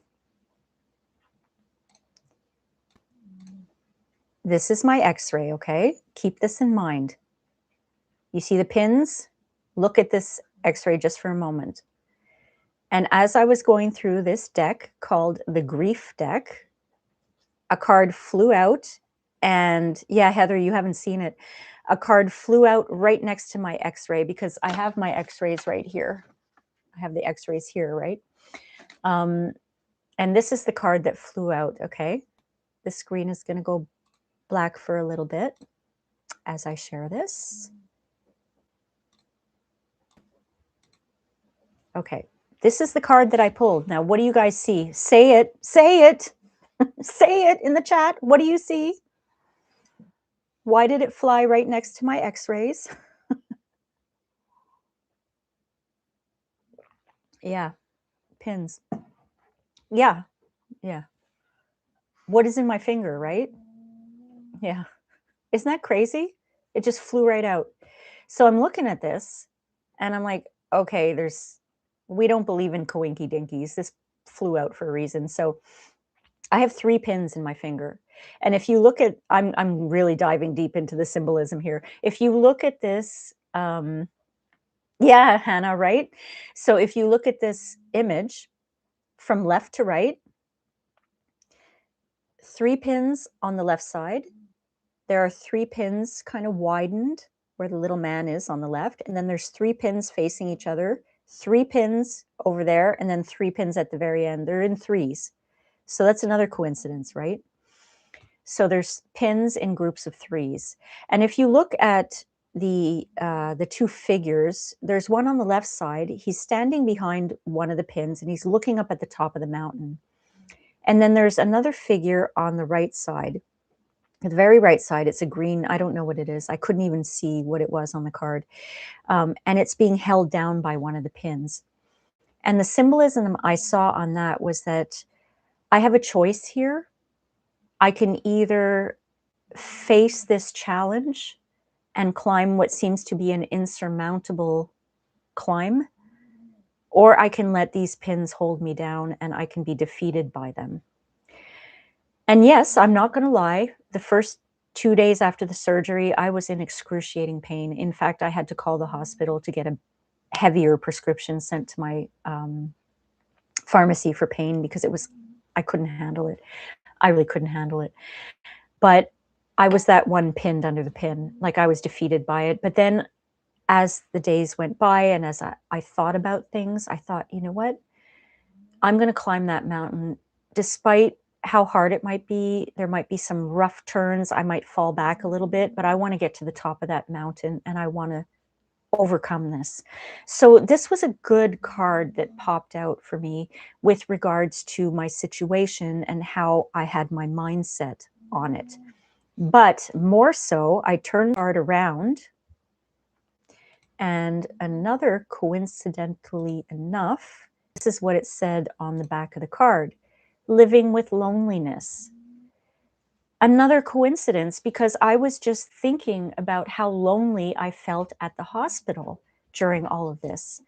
This is my x-ray, okay? Keep this in mind. You see the pins? Look at this x-ray just for a moment. And as I was going through this deck called the Grief deck, a card flew out. And yeah, Heather, you haven't seen it. A card flew out right next to my x-ray because I have my x-rays right here. I have the x-rays here, right? And this is the card that flew out, okay? The screen is going to go black for a little bit as I share this. Okay, this is the card that I pulled. Now, what do you guys see? Say it, say it, say it in the chat. What do you see? Why did it fly right next to my x-rays? Yeah, pins. Yeah, yeah. What is in my finger, right? Yeah. Isn't that crazy? It just flew right out. So I'm looking at this and I'm like, okay, we don't believe in coinky dinkies. This flew out for a reason. So I have 3 pins in my finger. And if you look at, I'm really diving deep into the symbolism here. If you look at this, yeah, Hannah, right? So if you look at this image from left to right, 3 pins on the left side. There are 3 pins kind of widened where the little man is on the left. And then there's 3 pins facing each other, 3 pins over there, and then 3 pins at the very end. They're in threes. So that's another coincidence, right? So there's pins in groups of threes. And if you look at the 2 figures, there's one on the left side. He's standing behind one of the pins and he's looking up at the top of the mountain. And then there's another figure on the right side. The very right side, it's a green, I don't know what it is. I couldn't even see what it was on the card. And it's being held down by one of the pins. And the symbolism I saw on that was that I have a choice here. I can either face this challenge and climb what seems to be an insurmountable climb, or I can let these pins hold me down and I can be defeated by them. And yes, I'm not going to lie, the first 2 days after the surgery, I was in excruciating pain. In fact, I had to call the hospital to get a heavier prescription sent to my pharmacy for pain because I couldn't handle it. I really couldn't handle it. But I was that one pinned under the pin, like I was defeated by it. But then as the days went by and as I thought about things, I thought, you know what? I'm going to climb that mountain despite how hard it might be. There might be some rough turns. I might fall back a little bit, but I want to get to the top of that mountain and I want to overcome this. So this was a good card that popped out for me with regards to my situation and how I had my mindset on it. But more so, I turned the card around and another, coincidentally enough, this is what it said on the back of the card: living with loneliness. Another coincidence, because I was just thinking about how lonely I felt at the hospital during all of this.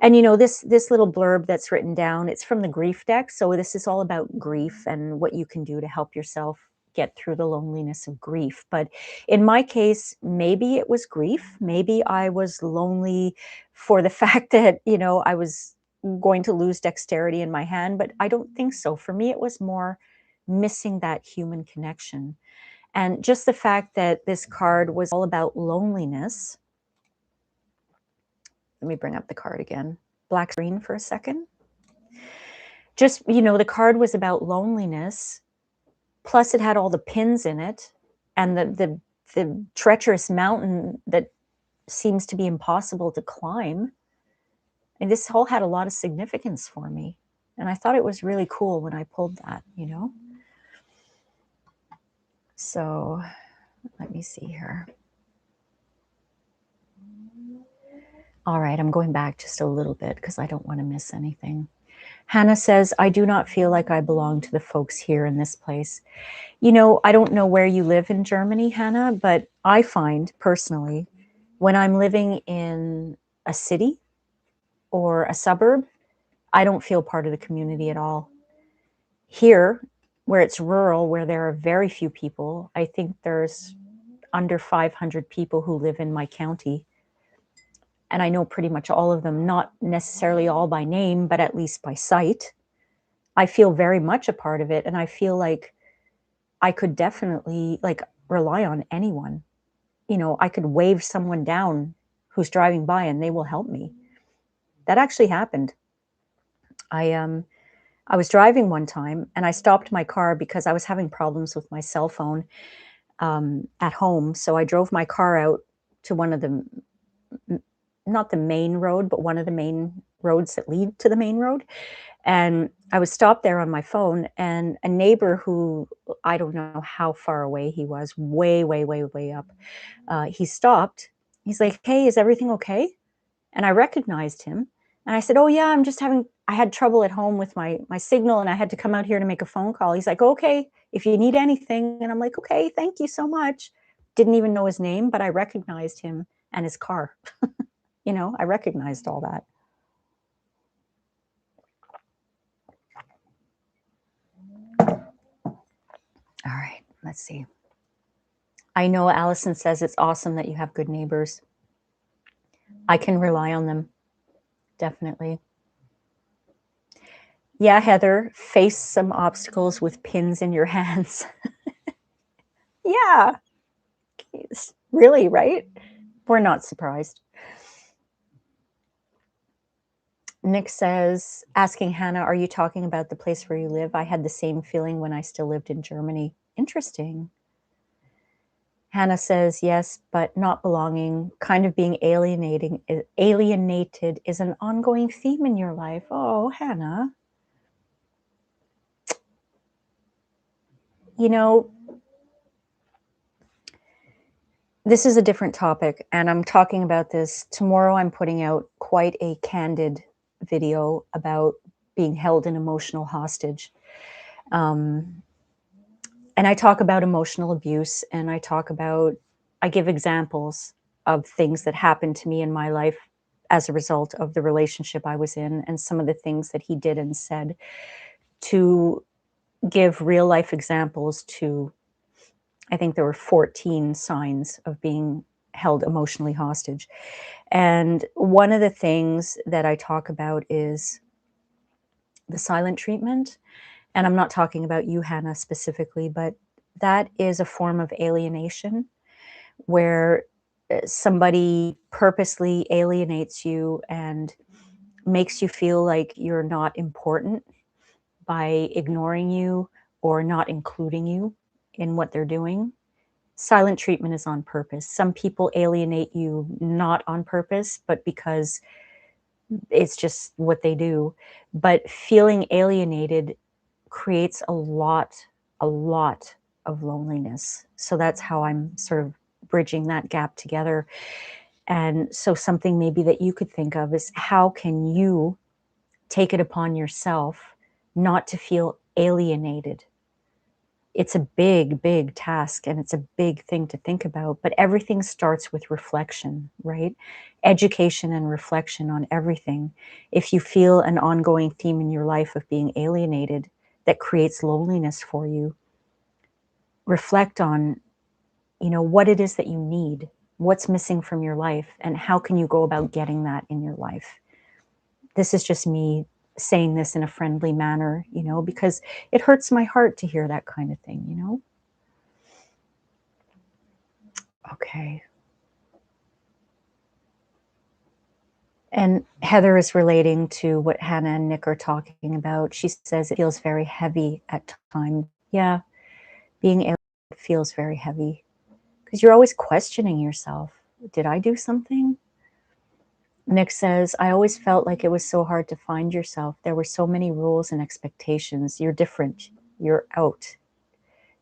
And you know, this little blurb that's written down, it's from the Grief deck. So this is all about grief and what you can do to help yourself get through the loneliness of grief. But in my case, maybe it was grief. Maybe I was lonely for the fact that, you know, I was going to lose dexterity in my hand, but I don't think so. For me, it was more missing that human connection. And just the fact that this card was all about loneliness. Let me bring up the card again. Black screen for a second. Just, you know, the card was about loneliness. Plus it had all the pins in it and the treacherous mountain that seems to be impossible to climb. And this all had a lot of significance for me. And I thought it was really cool when I pulled that, you know. So let me see here. All right, I'm going back just a little bit because I don't want to miss anything. Hannah says, I do not feel like I belong to the folks here in this place. You know, I don't know where you live in Germany, Hannah, but I find personally, when I'm living in a city or a suburb, I don't feel part of the community at all. Here, where it's rural, where there are very few people, I think there's under 500 people who live in my county. And I know pretty much all of them, not necessarily all by name, but at least by sight. I feel very much a part of it, and I feel like I could definitely, like, rely on anyone. You know, I could wave someone down who's driving by and they will help me. That actually happened. I was driving one time and I stopped my car because I was having problems with my cell phone at home. So I drove my car out to one of the, not the main road, but one of the main roads that lead to the main road. And I was stopped there on my phone, and a neighbor who, I don't know how far away he was, way, way, way, way up, he stopped. He's like, "Hey, is everything okay?" And I recognized him. And I said, "Oh yeah, I had trouble at home with my signal and I had to come out here to make a phone call." He's like, "Okay, if you need anything." And I'm like, "Okay, thank you so much." Didn't even know his name, but I recognized him and his car. You know, I recognized all that. All right, let's see. I know Allison says it's awesome that you have good neighbors. I can rely on them, definitely. Yeah, Heather, face some obstacles with pins in your hands. Yeah, really, right? We're not surprised. Nick says, asking Hannah, are you talking about the place where you live? I had the same feeling when I still lived in Germany. Interesting. Hannah says, yes, but not belonging, kind of being alienated is an ongoing theme in your life. Oh, Hannah. You know, this is a different topic, and I'm talking about this tomorrow. I'm putting out quite a candid video about being held in emotional hostage. Um, and I talk about emotional abuse, and I give examples of things that happened to me in my life as a result of the relationship I was in, and some of the things that he did and said, to give real life examples to, I think there were 14 signs of being held emotionally hostage. And one of the things that I talk about is the silent treatment. And I'm not talking about you, Hannah, specifically, but that is a form of alienation where somebody purposely alienates you and makes you feel like you're not important by ignoring you or not including you in what they're doing. Silent treatment is on purpose. Some people alienate you not on purpose, but because it's just what they do. But feeling alienated creates a lot of loneliness. So that's how I'm sort of bridging that gap together. And so something maybe that you could think of is, how can you take it upon yourself not to feel alienated? It's a big, big task, and it's a big thing to think about, but everything starts with reflection, right? Education and reflection on everything. If you feel an ongoing theme in your life of being alienated that creates loneliness for you, reflect on, you know, what it is that you need, what's missing from your life, and how can you go about getting that in your life. This is just me saying this in a friendly manner, you know, because it hurts my heart to hear that kind of thing, you know? Okay. And Heather is relating to what Hannah and Nick are talking about. She says it feels very heavy at times. Yeah, being alienated feels very heavy because you're always questioning yourself. Did I do something? Nick says, I always felt like it was so hard to find yourself. There were so many rules and expectations. You're different. You're out.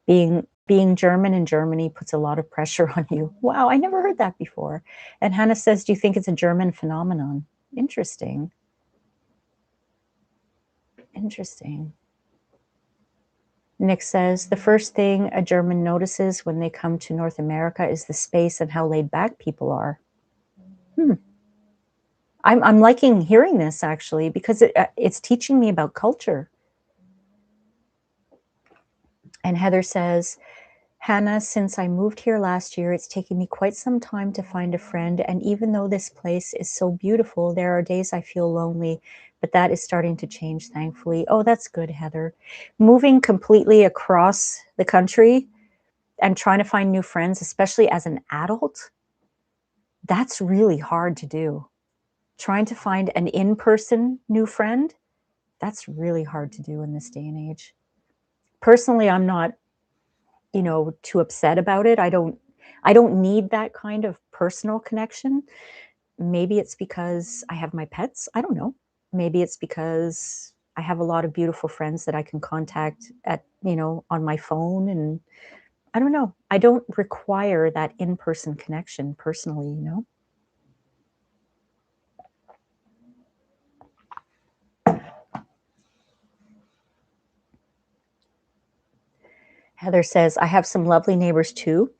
Being German in Germany puts a lot of pressure on you. Wow, I never heard that before. And Hannah says, do you think it's a German phenomenon? Interesting. Interesting. Nick says, the first thing a German notices when they come to North America is the space and how laid back people are. I'm liking hearing this actually, because it's teaching me about culture. And Heather says, Hannah, since I moved here last year, it's taken me quite some time to find a friend. And even though this place is so beautiful, there are days I feel lonely, but that is starting to change, thankfully. Oh, that's good, Heather. Moving completely across the country and trying to find new friends, especially as an adult, that's really hard to do. Trying to find an in-person new friend, that's really hard to do in this day and age. Personally, I'm not, too upset about it. I don't need that kind of personal connection. Maybe it's because I have my pets. I don't know. Maybe it's because I have a lot of beautiful friends that I can contact on my phone. And I don't know. I don't require that in-person connection personally. Heather says, I have some lovely neighbors too.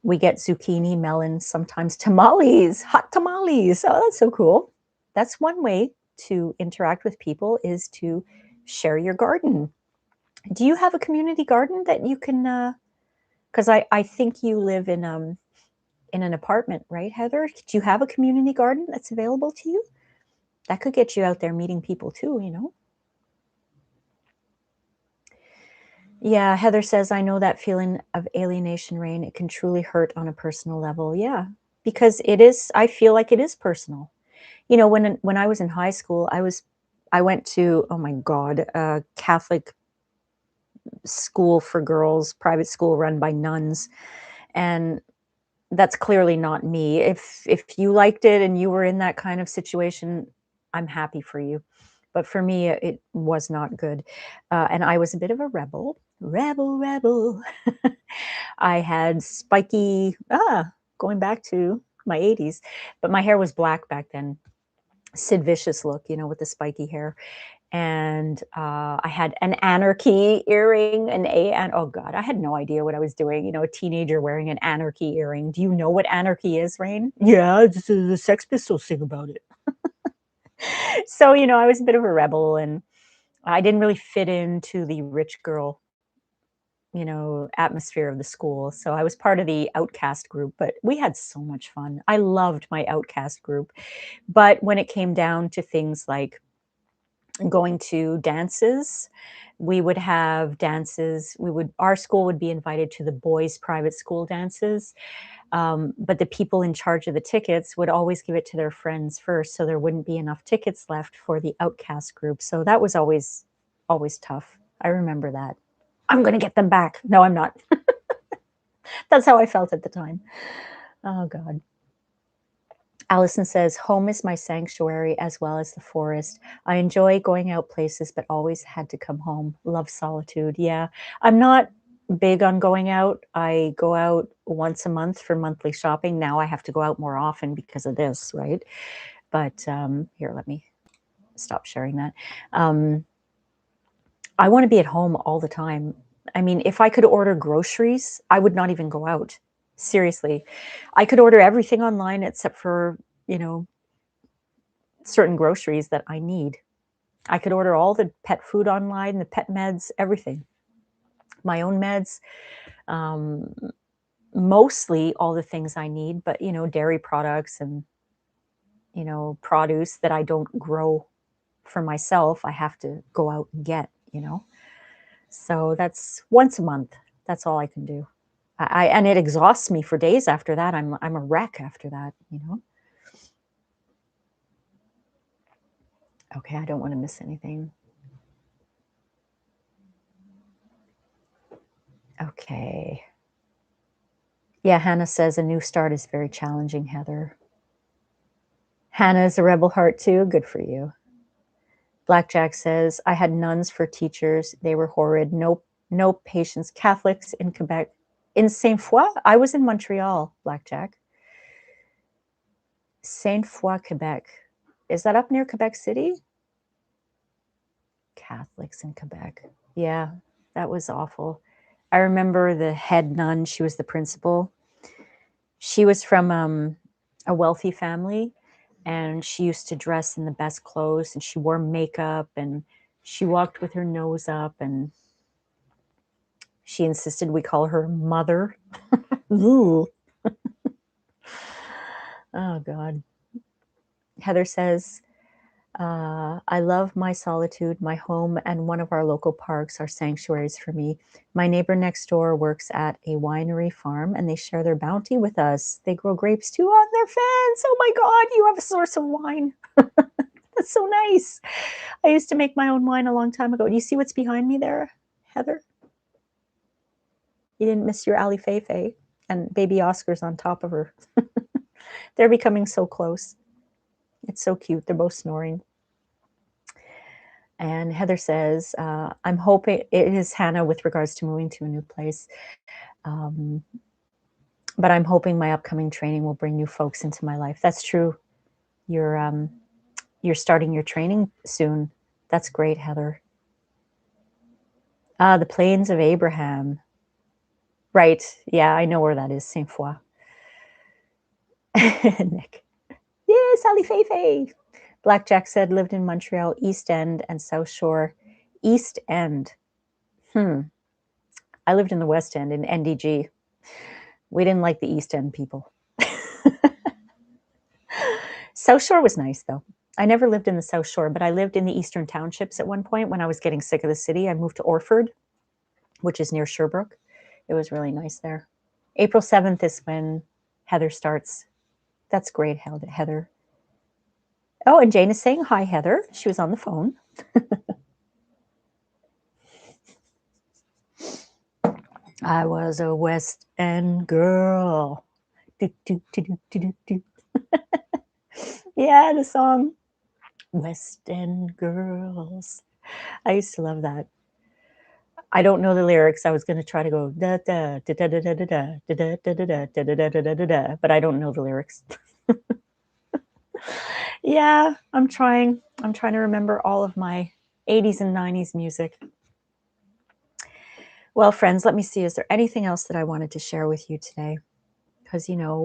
We get zucchini, melons, sometimes tamales, hot tamales. Oh, that's so cool. That's one way to interact with people, is to share your garden. Do you have a community garden that you can, because I think you live in an apartment, right, Heather? Do you have a community garden that's available to you? That could get you out there meeting people too. Yeah, Heather says, I know that feeling of alienation, Rain. It can truly hurt on a personal level. Yeah, because I feel like it is personal. When I was in high school, I went to, oh my God, a Catholic school for girls, private school run by nuns. And that's clearly not me. If you liked it and you were in that kind of situation, I'm happy for you. But for me, it was not good. And I was a bit of a rebel. Rebel. I had going back to my 80s, but my hair was black back then. Sid Vicious look, with the spiky hair. And I had an anarchy earring, and oh God, I had no idea what I was doing. A teenager wearing an anarchy earring. Do you know what anarchy is, Rain? Yeah, the Sex Pistols sing about it. So, I was a bit of a rebel, and I didn't really fit into the rich girl, atmosphere of the school. So I was part of the outcast group, but we had so much fun. I loved my outcast group. But when it came down to things like going to dances, we would have dances. Our school would be invited to the boys' private school dances. But the people in charge of the tickets would always give it to their friends first, so there wouldn't be enough tickets left for the outcast group. So that was always tough. I remember that. I'm going to get them back. No, I'm not. That's how I felt at the time. Oh, God. Allison says, home is my sanctuary as well as the forest. I enjoy going out places, but always had to come home. Love solitude. Yeah. I'm not big on going out. I go out once a month for monthly shopping. Now I have to go out more often because of this, right? But here, let me stop sharing that. I want to be at home all the time. I mean, if I could order groceries, I would not even go out. Seriously. I could order everything online except for, certain groceries that I need. I could order all the pet food online, the pet meds, everything. My own meds, um, mostly all the things I need, but, dairy products and, produce that I don't grow for myself, I have to go out and get. So that's once a month. That's all I can do. And it exhausts me for days after that. I'm a wreck after that. Okay, I don't want to miss anything. Okay. Yeah, Hannah says a new start is very challenging, Heather. Hannah is a rebel heart too. Good for you. Blackjack says, I had nuns for teachers. They were horrid. No patience. Catholics in Quebec. In Saint Foy? I was in Montreal, Blackjack. Saint Foy, Quebec. Is that up near Quebec City? Catholics in Quebec. Yeah, that was awful. I remember the head nun. She was the principal. She was from a wealthy family, and she used to dress in the best clothes, and she wore makeup, and she walked with her nose up, and she insisted we call her mother. Ooh. Oh, God. Heather says, I love my solitude. My home and one of our local parks are sanctuaries for me. My neighbor next door works at a winery farm, and they share their bounty with us. They grow grapes too on their fence. Oh my God, you have a source of wine. That's so nice. I used to make my own wine a long time ago. Do you see what's behind me there, Heather? You didn't miss your Ali Feifei, and baby Oscar's on top of her. They're becoming so close. It's so cute. They're both snoring. And Heather says, I'm hoping it is Hannah with regards to moving to a new place. But I'm hoping my upcoming training will bring new folks into my life. That's true. You're starting your training soon. That's great, Heather. The Plains of Abraham. Right. Yeah, I know where that is. Saint Foy. Nick. Yes, Ali Feifei. Blackjack said lived in Montreal, East End and South Shore. East End. I lived in the West End in NDG. We didn't like the East End people. South Shore was nice, though. I never lived in the South Shore, but I lived in the Eastern Townships at one point when I was getting sick of the city. I moved to Orford, which is near Sherbrooke. It was really nice there. April 7th is when Heather starts. That's great, Heather. Oh, and Jane is saying hi, Heather. She was on the phone. I was a West End girl. Do, do, do, do, do, do. Yeah, the song West End Girls. I used to love that. I don't know the lyrics. I was going to try to go da da da da da da da da da da da da da da da da, but I don't know the lyrics. Yeah, I'm trying to remember all of my 80s and 90s music. Well, friends, let me see. Is there anything else that I wanted to share with you today? Because, you know,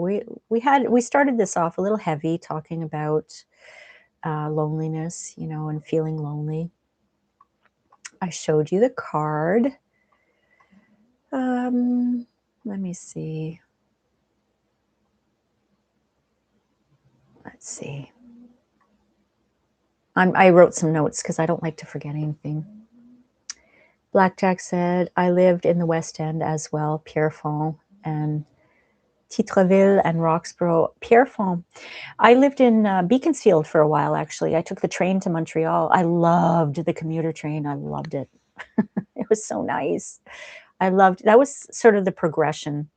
we started this off a little heavy, talking about loneliness, you know, and feeling lonely. I showed you the card. Let me see. Let's see. I wrote some notes because I don't like to forget anything. Blackjack said, I lived in the West End as well, Pierrefonds and Titreville and Roxborough. Pierrefonds. I lived in Beaconsfield for a while, actually. I took the train to Montreal. I loved the commuter train. I loved it. It was so nice. That was sort of the progression.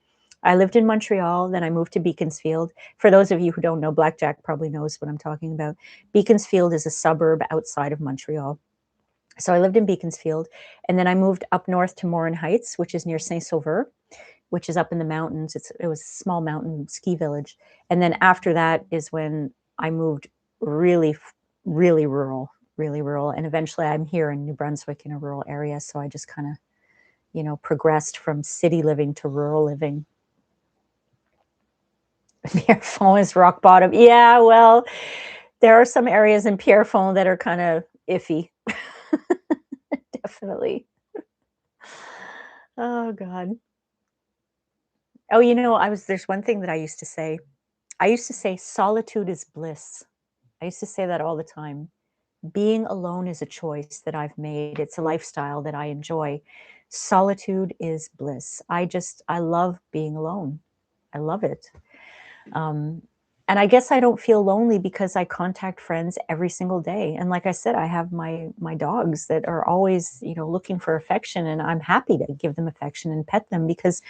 I lived in Montreal, then I moved to Beaconsfield. For those of you who don't know, Blackjack probably knows what I'm talking about. Beaconsfield is a suburb outside of Montreal. So I lived in Beaconsfield, and then I moved up north to Morin Heights, which is near Saint-Sauveur, which is up in the mountains. It was a small mountain ski village. And then after that is when I moved really, really rural. And eventually I'm here in New Brunswick in a rural area. So I just kind of, you know, progressed from city living to rural living. Pierrefonds is rock bottom. Yeah, well, there are some areas in Pierrefonds that are kind of iffy. Definitely. Oh, God. Oh, you know, there's one thing that I used to say. I used to say solitude is bliss. I used to say that all the time. Being alone is a choice that I've made. It's a lifestyle that I enjoy. Solitude is bliss. I love being alone. I love it. And I guess I don't feel lonely because I contact friends every single day. And like I said, I have my dogs that are always, you know, looking for affection, and I'm happy to give them affection and pet them because,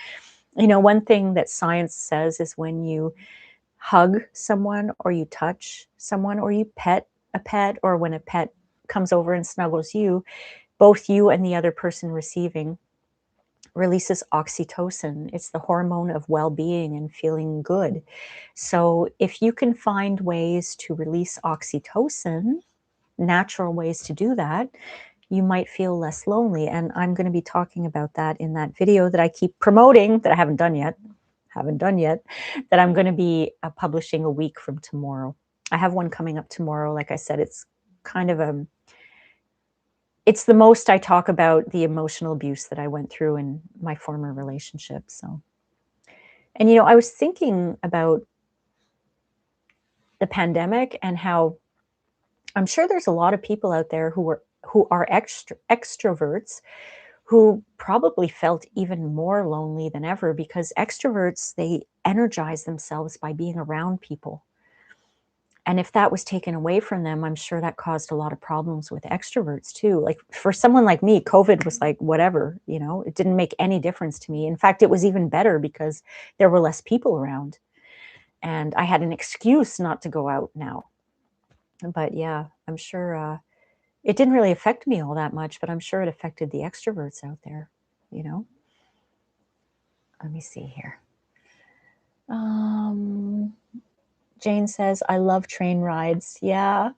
you know, one thing that science says is when you hug someone or you touch someone or you pet a pet, or when a pet comes over and snuggles you, both you and the other person receiving releases oxytocin. It's the hormone of well-being and feeling good. So if you can find ways to release oxytocin, natural ways to do that, you might feel less lonely. And I'm going to be talking about that in that video that I keep promoting, that I haven't done yet, that I'm going to be publishing a week from tomorrow. I have one coming up tomorrow. Like I said, it's kind of it's the most I talk about the emotional abuse that I went through in my former relationship. So, and I was thinking about the pandemic and how I'm sure there's a lot of people out there who are extroverts who probably felt even more lonely than ever, because extroverts, they energize themselves by being around people. And if that was taken away from them, I'm sure that caused a lot of problems with extroverts too. Like for someone like me, COVID was like whatever, it didn't make any difference to me. In fact, it was even better because there were less people around and I had an excuse not to go out now. But yeah, I'm sure it didn't really affect me all that much, but I'm sure it affected the extroverts out there, you know? Let me see here. Jane says, I love train rides. Yeah.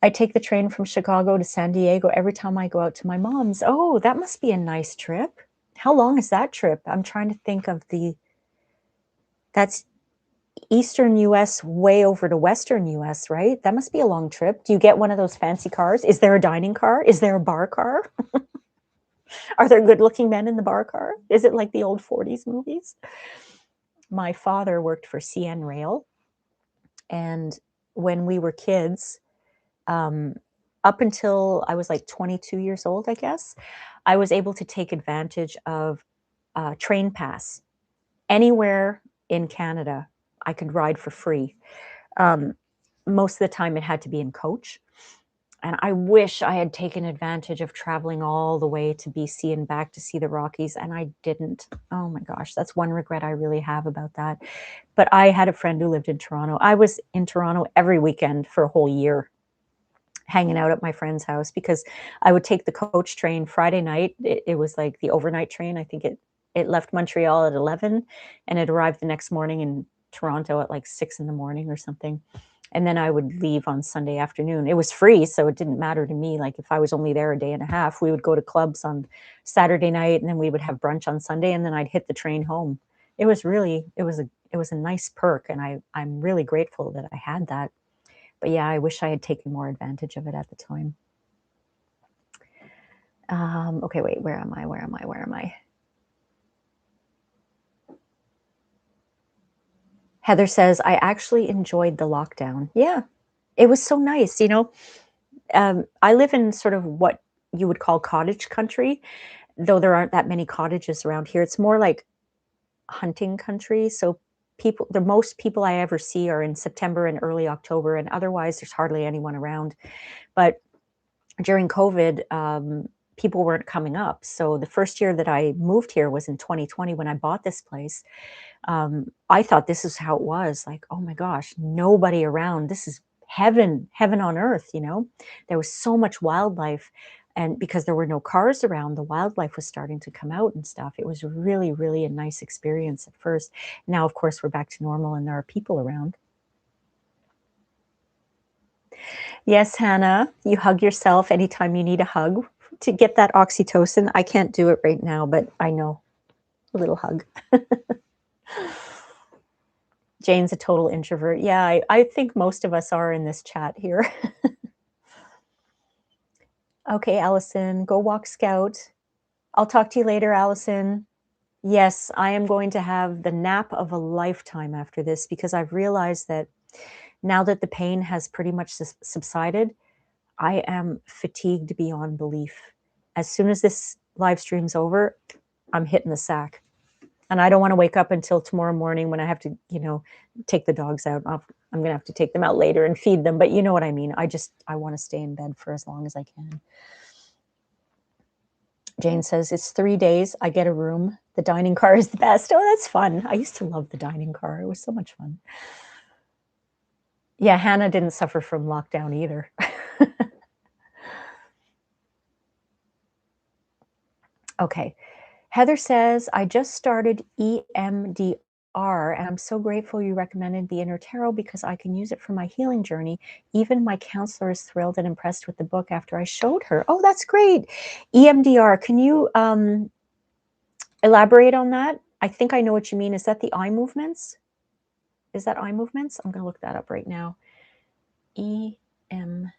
I take the train from Chicago to San Diego every time I go out to my mom's. Oh, that must be a nice trip. How long is that trip? I'm trying to think of that's Eastern US way over to Western US, right? That must be a long trip. Do you get one of those fancy cars? Is there a dining car? Is there a bar car? Are there good looking men in the bar car? Is it like the old 40s movies? My father worked for CN Rail. And when we were kids, um, up until I was like 22 years old, I guess, I was able to take advantage of train pass. Anywhere in Canada, I could ride for free. Um, most of the time, it had to be in coach. And I wish I had taken advantage of traveling all the way to BC and back to see the Rockies, and I didn't. Oh my gosh, that's one regret I really have about that. But I had a friend who lived in Toronto. I was in Toronto every weekend for a whole year, hanging out at my friend's house, because I would take the coach train Friday night. It was like the overnight train. I think it left Montreal at 11 and it arrived the next morning in Toronto at like 6 in the morning or something. And then I would leave on Sunday afternoon. It was free, so it didn't matter to me. Like if I was only there a day and a half, we would go to clubs on Saturday night and then we would have brunch on Sunday and then I'd hit the train home. It was a nice perk, and I'm really grateful that I had that. But yeah, I wish I had taken more advantage of it at the time. Okay, wait, where am I? Heather says, I actually enjoyed the lockdown. Yeah, it was so nice. I live in sort of what you would call cottage country, though there aren't that many cottages around here. It's more like hunting country. So the most people I ever see are in September and early October, and otherwise there's hardly anyone around. But during COVID, people weren't coming up. So the first year that I moved here was in 2020 when I bought this place. I thought this is how it was. Like, oh my gosh, nobody around. This is heaven, heaven on earth. There was so much wildlife. And because there were no cars around, the wildlife was starting to come out and stuff. It was really, really a nice experience at first. Now, of course, we're back to normal and there are people around. Yes, Hannah, you hug yourself anytime you need a hug to get that oxytocin. I can't do it right now, but I know. A little hug. Jane's a total introvert. Yeah, I think most of us are in this chat here. Okay, Allison, go walk Scout. I'll talk to you later, Allison. Yes, I am going to have the nap of a lifetime after this, because I've realized that now that the pain has pretty much subsided, I am fatigued beyond belief. As soon as this live stream's over, I'm hitting the sack. And I don't want to wake up until tomorrow morning when I have to, take the dogs out. I'm going to have to take them out later and feed them. But you know what I mean? I want to stay in bed for as long as I can. Jane says, it's 3 days. I get a room. The dining car is the best. Oh, that's fun. I used to love the dining car. It was so much fun. Yeah, Hannah didn't suffer from lockdown either. Okay. Heather says, I just started EMDR, and I'm so grateful you recommended the Inner Tarot because I can use it for my healing journey. Even my counselor is thrilled and impressed with the book after I showed her. Oh, that's great. EMDR, can you elaborate on that? I think I know what you mean. Is that the eye movements? Is that eye movements? I'm going to look that up right now. EMDR.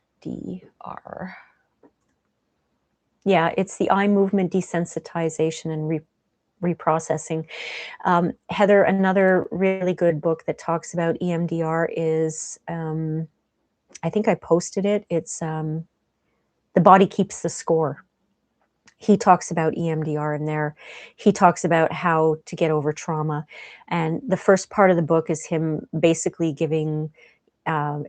Yeah, it's the eye movement desensitization and reprocessing. Heather, another really good book that talks about EMDR is, I think I posted it. It's The Body Keeps the Score. He talks about EMDR in there. He talks about how to get over trauma. And the first part of the book is him basically giving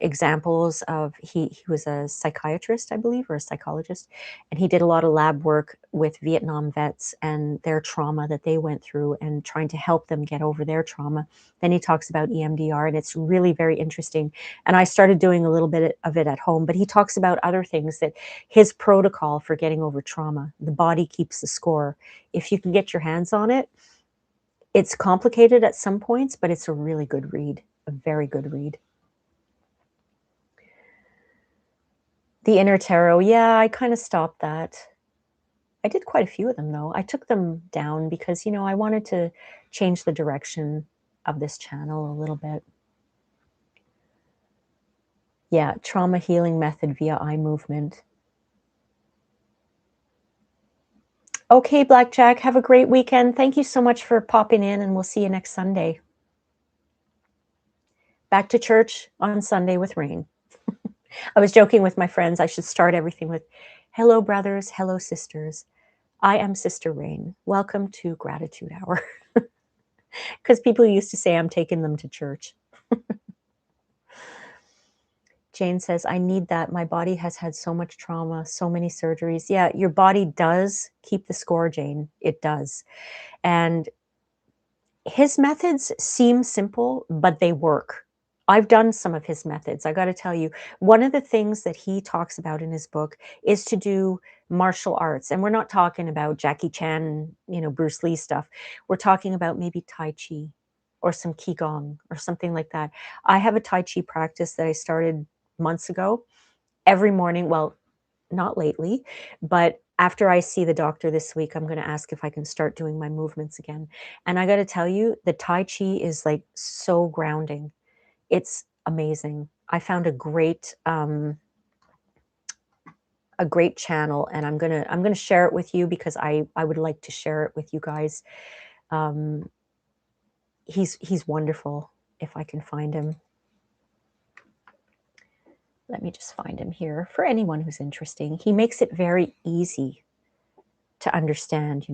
examples of he was a psychiatrist, I believe, or a psychologist, and he did a lot of lab work with Vietnam vets and their trauma that they went through and trying to help them get over their trauma. Then he talks about EMDR, and it's really very interesting. And I started doing a little bit of it at home, but he talks about other things, that his protocol for getting over trauma. The Body Keeps the Score. If you can get your hands on it, it's complicated at some points, but it's a really good read, a very good read. The Inner Tarot, yeah, I kind of stopped that. I did quite a few of them, though. I took them down because, I wanted to change the direction of this channel a little bit. Yeah, trauma healing method via eye movement. Okay, Blackjack, have a great weekend. Thank you so much for popping in, and we'll see you next Sunday. Back to church on Sunday with rain. I was joking with my friends. I should start everything with, hello, brothers, hello, sisters. I am Sister Rain. Welcome to Gratitude Hour. Because people used to say I'm taking them to church. Jane says, I need that. My body has had so much trauma, so many surgeries. Yeah, your body does keep the score, Jane. It does. And his methods seem simple, but they work. I've done some of his methods. I got to tell you, one of the things that he talks about in his book is to do martial arts. And we're not talking about Jackie Chan, Bruce Lee stuff. We're talking about maybe Tai Chi or some Qigong or something like that. I have a Tai Chi practice that I started months ago. Every morning, well, not lately, but after I see the doctor this week, I'm going to ask if I can start doing my movements again. And I got to tell you, the Tai Chi is like so grounding. It's amazing. I found a great channel, and I'm gonna share it with you because I would like to share it with you guys. He's wonderful. If I can find him. Let me just find him here for anyone who's interesting. He makes it very easy to understand,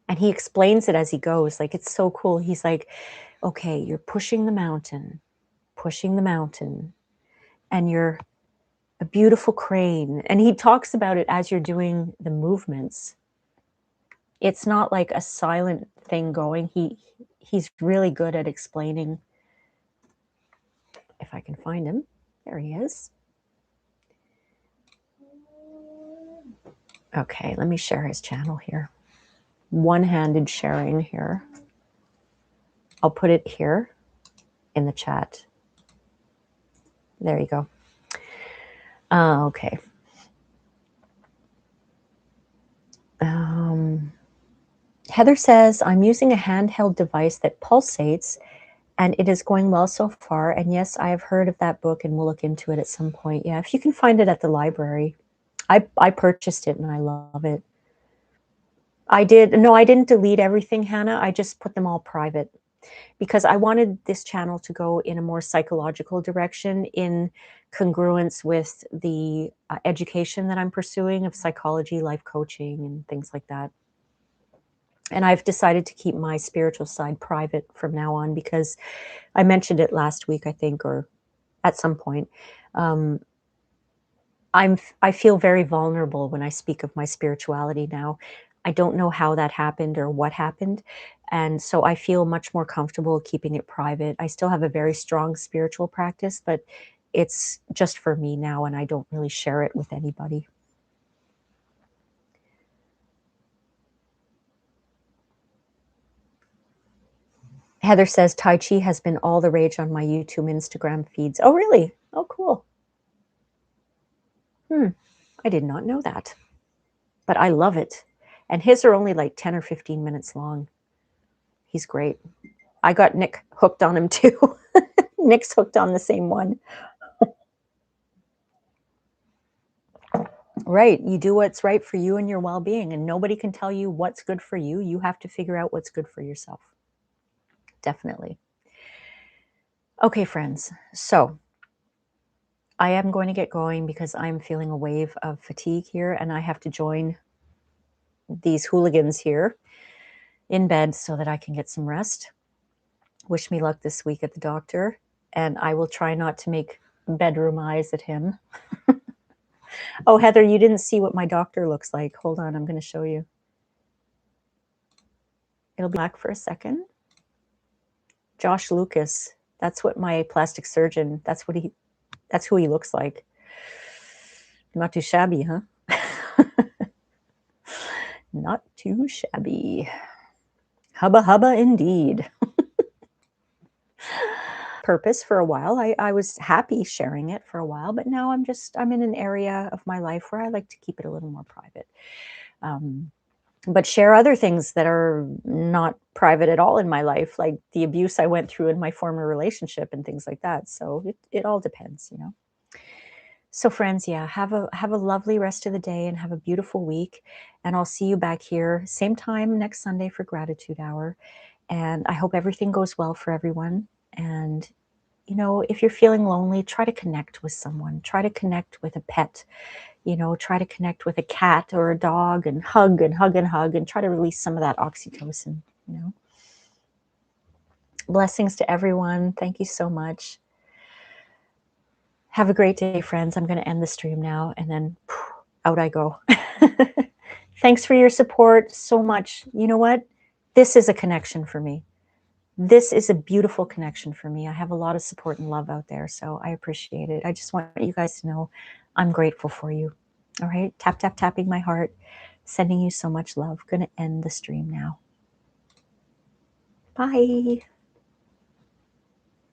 And he explains it as he goes. Like, it's so cool. He's like, okay, you're pushing the mountain, and you're a beautiful crane. And he talks about it as you're doing the movements. It's not like a silent thing going. He's really good at explaining. If I can find him. There he is. Okay, let me share his channel here. One-handed sharing here. I'll put it here in the chat. There you go. Okay. Heather says, I'm using a handheld device that pulsates, and it is going well so far. And yes, I have heard of that book, and we'll look into it at some point. Yeah, if you can find it at the library. I purchased it, and I love it. I didn't delete everything, Hannah. I just put them all private because I wanted this channel to go in a more psychological direction in congruence with the education that I'm pursuing of psychology, life coaching, and things like that. And I've decided to keep my spiritual side private from now on because I mentioned it last week, I think, or at some point. I feel very vulnerable when I speak of my spirituality now. I don't know how that happened or what happened. And so I feel much more comfortable keeping it private. I still have a very strong spiritual practice, but it's just for me now, and I don't really share it with anybody. Heather says Tai Chi has been all the rage on my YouTube, Instagram feeds. Oh, really? Oh, cool. I did not know that, but I love it. And his are only like 10 or 15 minutes long. He's great. I got Nick hooked on him too. Nick's hooked on the same one. Right. You do what's right for you and your well-being, and nobody can tell you what's good for you. You have to figure out what's good for yourself. Definitely. Okay, friends. So I am going to get going because I'm feeling a wave of fatigue here, and I have to join these hooligans here in bed so that I can get some rest. Wish me luck this week at the doctor, and I will try not to make bedroom eyes at him. Oh, Heather, you didn't see what my doctor looks like. Hold on, I'm going to show you. It'll be black for a second. Josh Lucas. That's what my plastic surgeon, that's who he looks like. Not too shabby, huh? Not too shabby. Hubba hubba indeed. Purpose for a while. I was happy sharing it for a while, but now I'm in an area of my life where I like to keep it a little more private. But share other things that are not private at all in my life, like the abuse I went through in my former relationship and things like that. So it all depends, you know. So friends, yeah, have a lovely rest of the day and have a beautiful week. And I'll see you back here same time next Sunday for Gratitude Hour. And I hope everything goes well for everyone. And you know, if you're feeling lonely, try to connect with someone. Try to connect with a pet. You know, try to connect with a cat or a dog and hug and hug and hug and try to release some of that oxytocin, you know. Blessings to everyone. Thank you so much. Have a great day, friends. I'm going to end the stream now and then out I go. Thanks for your support so much. You know what? This is a connection for me. This is a beautiful connection for me. I have a lot of support and love out there, so I appreciate it. I just want you guys to know I'm grateful for you. All right? Tap, tap, tapping my heart, sending you so much love. Going to end the stream now. Bye.